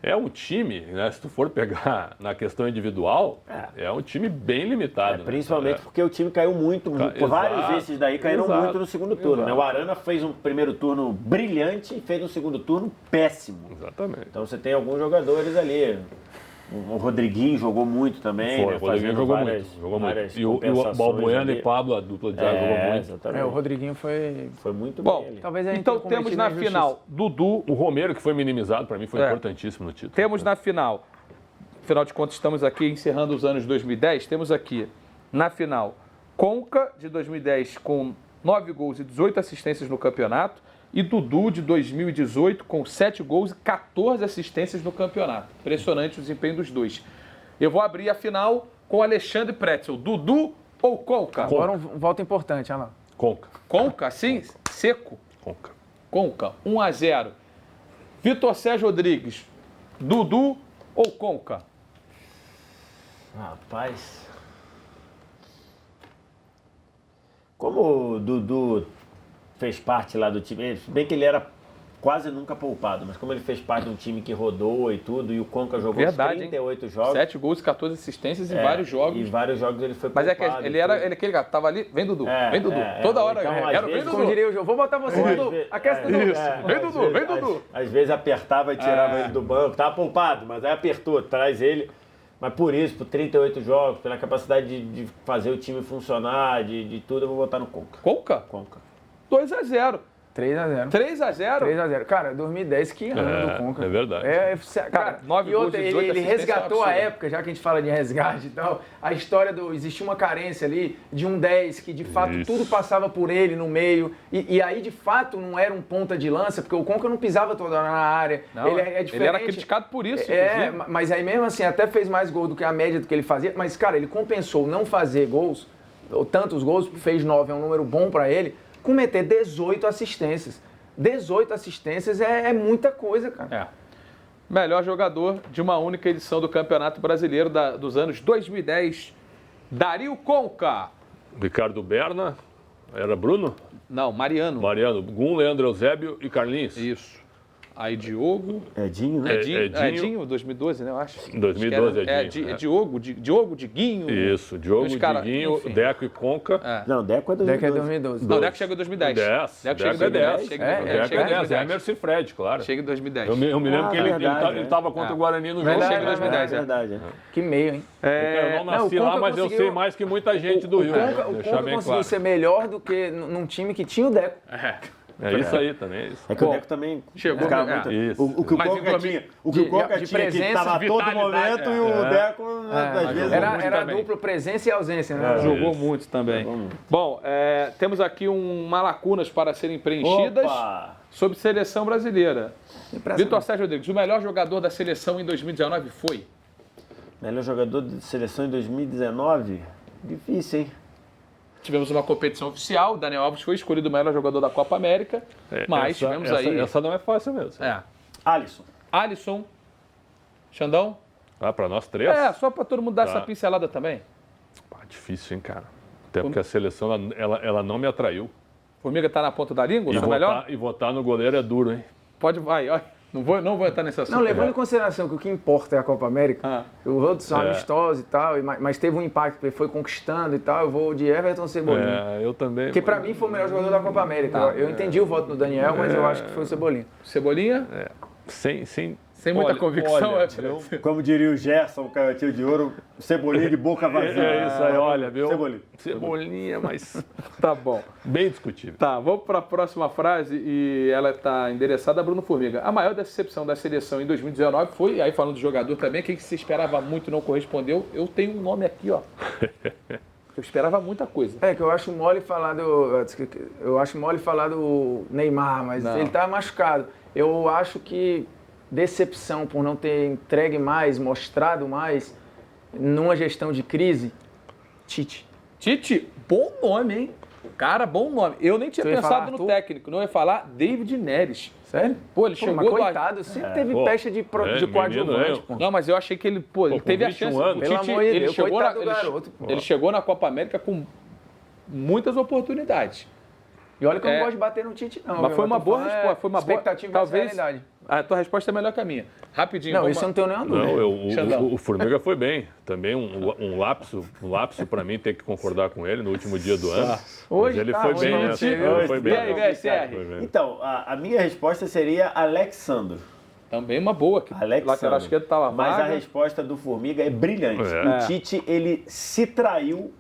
É um time, né, se tu for pegar na questão individual, é um time bem limitado. Principalmente porque o time caiu muito, vários desses daí caíram muito no segundo turno. Né? O Arana fez um primeiro turno brilhante e fez um segundo turno péssimo. Exatamente. Então você tem alguns jogadores ali. O Rodriguinho jogou muito também. O Rodriguinho jogou muito. E o Balbuena e Pablo, a dupla de zaga, jogou muito. Exatamente. O Rodriguinho foi muito bom bem ali. Talvez então temos na final Dudu. O Romero, que foi minimizado, para mim foi importantíssimo no título. Temos na final, afinal de contas estamos aqui encerrando os anos 2010, temos aqui na final Conca de 2010 com 9 gols e 18 assistências no campeonato. E Dudu, de 2018, com 7 gols e 14 assistências no campeonato. Impressionante o desempenho dos dois. Eu vou abrir a final com Alexandre Pretzel. Dudu ou Conca? Agora um voto importante, Alan. Conca. Conca, assim? Seco? Conca. Conca, 1-0. Vitor Sérgio Rodrigues, Dudu ou Conca? Rapaz. Como o Dudu fez parte lá do time, se bem que ele era quase nunca poupado, mas como ele fez parte de um time que rodou e tudo, e o Conca jogou 38 jogos. 7 gols, 14 assistências em vários jogos. E vários jogos ele foi Mas poupado. é que ele era aquele cara, tava ali, vem Dudu, vem Dudu. Toda hora, então, vem Dudu. Como diria o jogo, vou botar você, Dudu. Aquece, Dudu. Vem Dudu, vem Dudu. Às vezes apertava e tirava ele do banco, tava poupado, mas aí apertou, traz ele. Mas por isso, por 38 jogos, pela capacidade de fazer o time funcionar, de tudo, eu vou votar no Conca. Conca? Conca. 2-0. 3-0. 3-0? 3-0. Cara, 2010, que ano do Conca. É verdade. Cara, 9 e outra, gols, 18 ele assistências, resgatou a absurdo. época, já que a gente fala de resgate e tal, a história existia uma carência ali de um 10, que de fato Isso. tudo passava por ele no meio, e aí de fato não era um ponta de lança, porque o Conca não pisava toda hora na área, Não, ele é diferente. ele era criticado por isso, inclusive. Mas aí mesmo assim, até fez mais gol do que a média do que ele fazia, mas cara, ele compensou não fazer gols, ou tantos gols, fez 9, é um número bom pra ele, com meter 18 assistências. 18 assistências é muita coisa, cara. Melhor jogador de uma única edição do Campeonato Brasileiro dos anos 2010, Dario Conca. Ricardo Berna, era Bruno? Não, Mariano. Mariano, Gum, Leandro Eusébio e Carlinhos. Isso. Aí Diogo. Edinho, né? Edinho, 2012, né? Eu acho. 2012, Edinho. Diogo, Diguinho. Isso, Diogo, Diguinho, enfim. Deco e Conca. Não, Deco é 2012. Deco é 2012. Não, Deco chegou em 2010. 10. Deco chegou em Deco é 2010. 10. Chega Deco em é 10. 2010. Emerson e Fred, claro. Chega em 2010. Eu me lembro que ele verdade, estava contra o Guarani no jogo. Chega em Verdade, 2010, É verdade. Que meio, hein? Eu não nasci o lá, Conca mas eu conseguiu- sei mais que muita gente do Rio. O Deixar Conca bem conseguiu claro. ser melhor do que num time que tinha o Deco. É isso aí também. É isso. É que Bom, o Deco também chegou, ficava é. muito... Isso. O que o Mas Conca em tinha, o que o Conca de tinha que presença, estava a todo vitalidade, momento e o Deco, às vezes... Era também. duplo presença e ausência, né? Jogou Isso. muito também. Bom, temos aqui uma lacunas para serem preenchidas Opa! sobre seleção brasileira. Impressionante. Vitor Sérgio Rodrigues, o melhor jogador da seleção em 2019 foi? Melhor jogador de seleção em 2019? Difícil, hein? Tivemos uma competição oficial, o Daniel Alves foi escolhido o melhor jogador da Copa América, mas tivemos aí... Essa não é fácil mesmo. Alisson. Alisson, Xandão. Para nós três? Só para todo mundo dar Tá. essa pincelada também. Pá, difícil, hein, cara. Até porque a seleção, ela não me atraiu. Formiga tá na ponta da língua, E o melhor? votar no goleiro é duro, hein? Pode, vai. Não vou entrar nesse assunto. Não, levando em consideração que o que importa é a Copa América, os outros são amistosos e tal, mas teve um impacto, porque foi conquistando e tal, eu vou de Everton Cebolinha. Eu também. Porque pra mim foi o melhor jogador da Copa América. Eu entendi o voto do Daniel, mas eu acho que foi o Cebolinha. Cebolinha? Sem Muita convicção, viu? Como diria o Gerson, o Canhotinho de Ouro, Cebolinha de boca vazia. É isso aí, olha, viu? Cebolinha. Cebolinha, mas Tá bom. bem discutível. Tá, vamos para a próxima frase e ela está endereçada a Bruno Formiga. A maior decepção da seleção em 2019 foi, aí falando de jogador também, quem que se esperava muito e não correspondeu, eu tenho um nome aqui, ó. Eu esperava muita coisa. Que eu acho mole falar do Neymar, mas Não. ele tá machucado. Eu acho que decepção por não ter entregue mais, mostrado mais numa gestão de crise, Tite. Tite, bom nome, hein? Cara, bom nome. Eu nem tinha Você ia pensado falar no Arthur? técnico, não ia falar David Neres. Sério? Pô, ele chegou mas do- coitado, sempre teve pô. pecha de Menino, coadjuvante, pô. Não, mas eu achei que ele, ele com teve a 21 chance. anos. O Pelo Tite, amor de ele Deus, chegou coitado na, do ele, garoto, pô. ele chegou na Copa América com muitas oportunidades. E olha que eu É. não gosto de bater no Tite, não. Mas viu? foi uma Eu tô boa falando, resposta, foi uma boa. expectativa Talvez versus realidade. a tua resposta é melhor que a minha. Rapidinho. Não, vamos isso eu não tenho nenhuma dúvida. Não, Xandão. o Formiga foi bem. Também um lapso para mim ter que concordar com ele no último dia do ano. Hoje Mas ele tá, foi hoje bem, não né? tive. Ele foi E bem. aí, VSR? Foi bem. Então, a minha resposta seria Alexandro. Também uma boa. Que Alexandro. lateral esquerdo estava Mas a vaga. resposta do Formiga é brilhante. É. O Tite, ele se traiu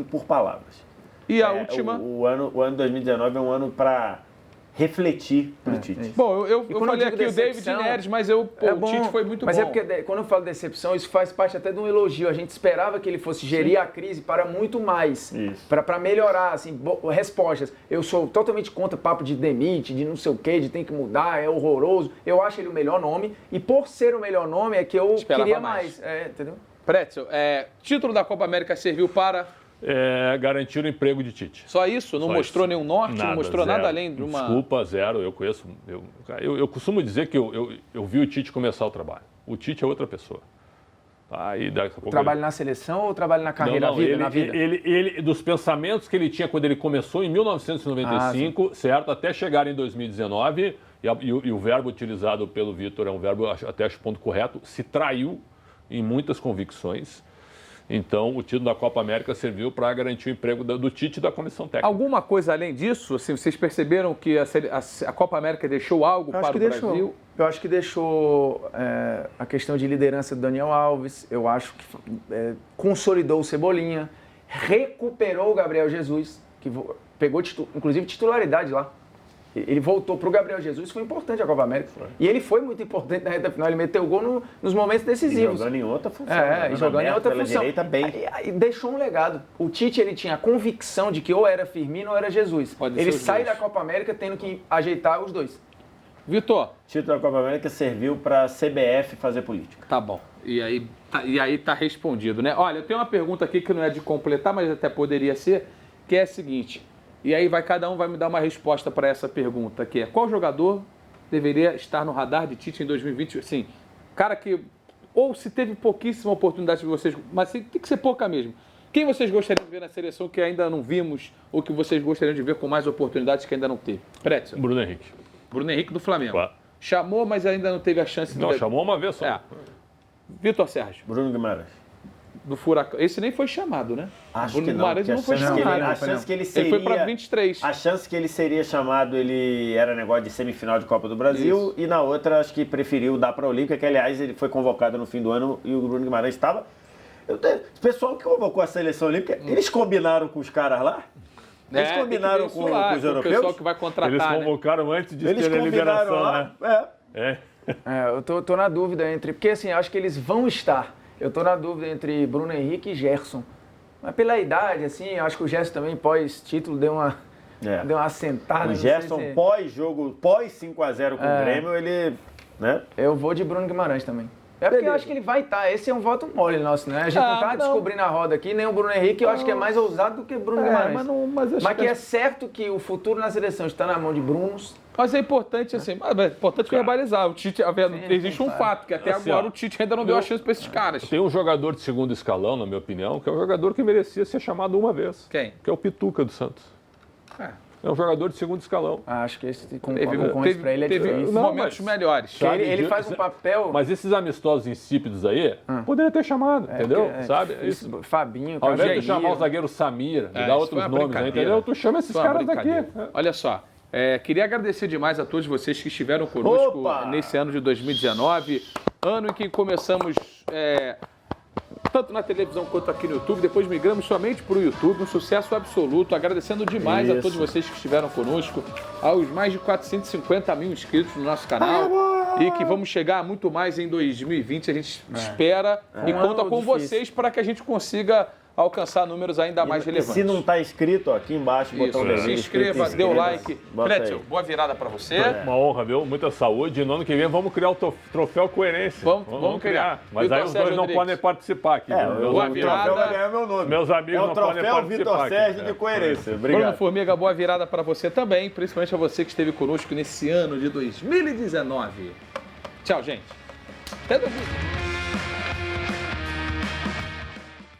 por palavras. E a última? O ano 2019 é um ano para refletir pro Tite. Bom, eu falei aqui o David Neres, mas o Tite foi muito bom. Mas é porque quando eu falo decepção, isso faz parte até de um elogio. A gente esperava que ele fosse gerir a crise para muito mais, para melhorar, assim, respostas. Eu sou totalmente contra papo de demite, de não sei o quê, de tem que mudar, é horroroso. Eu acho ele o melhor nome e por ser o melhor nome é que eu queria mais. Entendeu? Pretzel, título da Copa América serviu para... garantir o emprego de Tite. Só isso? Não mostrou nenhum norte? Não mostrou nada além de uma... Desculpa, zero. Eu conheço... Eu costumo dizer que eu vi o Tite começar o trabalho. O Tite é outra pessoa. Aí, daqui a pouco trabalho na seleção ou trabalho na carreira, na vida? Ele, dos pensamentos que ele tinha quando ele começou em 1995, certo? Até chegar em 2019, e o verbo utilizado pelo Vitor é um verbo, até acho ponto correto, se traiu em muitas convicções. Então, o título da Copa América serviu para garantir o emprego do Tite e da comissão técnica. Alguma coisa além disso? Assim, vocês perceberam que a Copa América deixou algo para o Brasil? Eu acho que deixou a questão de liderança do Daniel Alves. Eu acho que consolidou o Cebolinha, recuperou o Gabriel Jesus, que pegou, inclusive, titularidade lá. Ele voltou para o Gabriel Jesus, foi importante a Copa América. E ele foi muito importante na reta final, ele meteu o gol nos momentos decisivos. E jogando em outra função. E jogando em outra função. Direita, bem. E deixou um legado. O Tite, ele tinha a convicção de que ou era Firmino ou era Jesus. Ele sai da Copa América tendo que ajeitar os dois. Vitor. O título da Copa América serviu para a CBF fazer política. Tá bom. E aí tá respondido, né? Olha, eu tenho uma pergunta aqui que não é de completar, mas até poderia ser, que é a seguinte... E aí cada um vai me dar uma resposta para essa pergunta, que é: qual jogador deveria estar no radar de Tite em 2020? Assim, cara que... Ou se teve pouquíssima oportunidade de vocês, mas tem que ser pouca mesmo. Quem vocês gostariam de ver na seleção que ainda não vimos, ou que vocês gostariam de ver com mais oportunidades que ainda não teve? Pretzel. Bruno Henrique. Bruno Henrique do Flamengo. Claro. Chamou, mas ainda não teve a chance de... Não, chamou uma vez só. Vitor Sérgio. Bruno Guimarães. Do Furacão. Esse nem foi chamado, né? Acho Bruno que não. Guimarães não foi chamado. A chance que ele seria... Ele foi para 23. A chance que ele seria chamado, ele era negócio de semifinal de Copa do Brasil. Isso. E na outra, acho que preferiu dar para a Olímpica, que aliás ele foi convocado no fim do ano e o Bruno Guimarães estava... O pessoal que convocou a seleção olímpica, eles combinaram com os caras lá? Eles combinaram com os europeus? O pessoal que vai contratar, eles convocaram antes de eles ter a liberação, lá, né? Eu tô na dúvida entre... Porque assim, acho que eles vão estar... Eu tô na dúvida entre Bruno Henrique e Gerson. Mas pela idade, assim, acho que o Gerson também, pós-título, deu uma assentada. O Gerson, pós-jogo, pós 5-0 com o Grêmio, ele... Né? Eu vou de Bruno Guimarães também. Porque eu acho que ele vai estar. Esse é um voto mole nosso, né? A gente não tá descobrindo a roda aqui, nem o Bruno Henrique, eu acho que é mais ousado do que Bruno Guimarães. Mas que é certo que o futuro na seleção está na mão de Brunos. Mas é importante, assim, verbalizar. O Tite, existe um fato, que até agora o Tite ainda não deu a chance para esses caras. Tem um jogador de segundo escalão, na minha opinião, que é um jogador que merecia ser chamado uma vez. Quem? Que é o Pituca do Santos. É um jogador de segundo escalão. Acho que esse concorrente para ele é difícil. Momentos melhores. Ele faz um papel... Mas esses amistosos insípidos aí, poderia ter chamado, entendeu? Sabe? Isso, Fabinho, ao invés de chamar o zagueiro Samir, de dar outros nomes, entendeu? Tu chama esses caras daqui. Olha só, queria agradecer demais a todos vocês que estiveram conosco nesse ano de 2019, ano em que começamos... tanto na televisão quanto aqui no YouTube, depois migramos somente para o YouTube, um sucesso absoluto, agradecendo demais a todos vocês que estiveram conosco, aos mais de 450 mil inscritos no nosso canal, e que vamos chegar a muito mais em 2020, a gente espera e conta com vocês para que a gente consiga alcançar números ainda mais relevantes. Se não está inscrito, aqui embaixo, botão vermelho. Se inscreva, dê o like. Pretzel, boa virada para você. Uma honra, viu? Muita saúde. E no ano que vem vamos criar o troféu coerência. Vamos criar. Mas aí os dois não podem participar aqui. Boa virada. Vai ganhar meu nome. Meus amigos não podem participar. É o troféu Vitor Sérgio de coerência. Obrigado. Bruno Formiga, boa virada para você também, principalmente a você que esteve conosco nesse ano de 2019. Tchau, gente. Até 2020.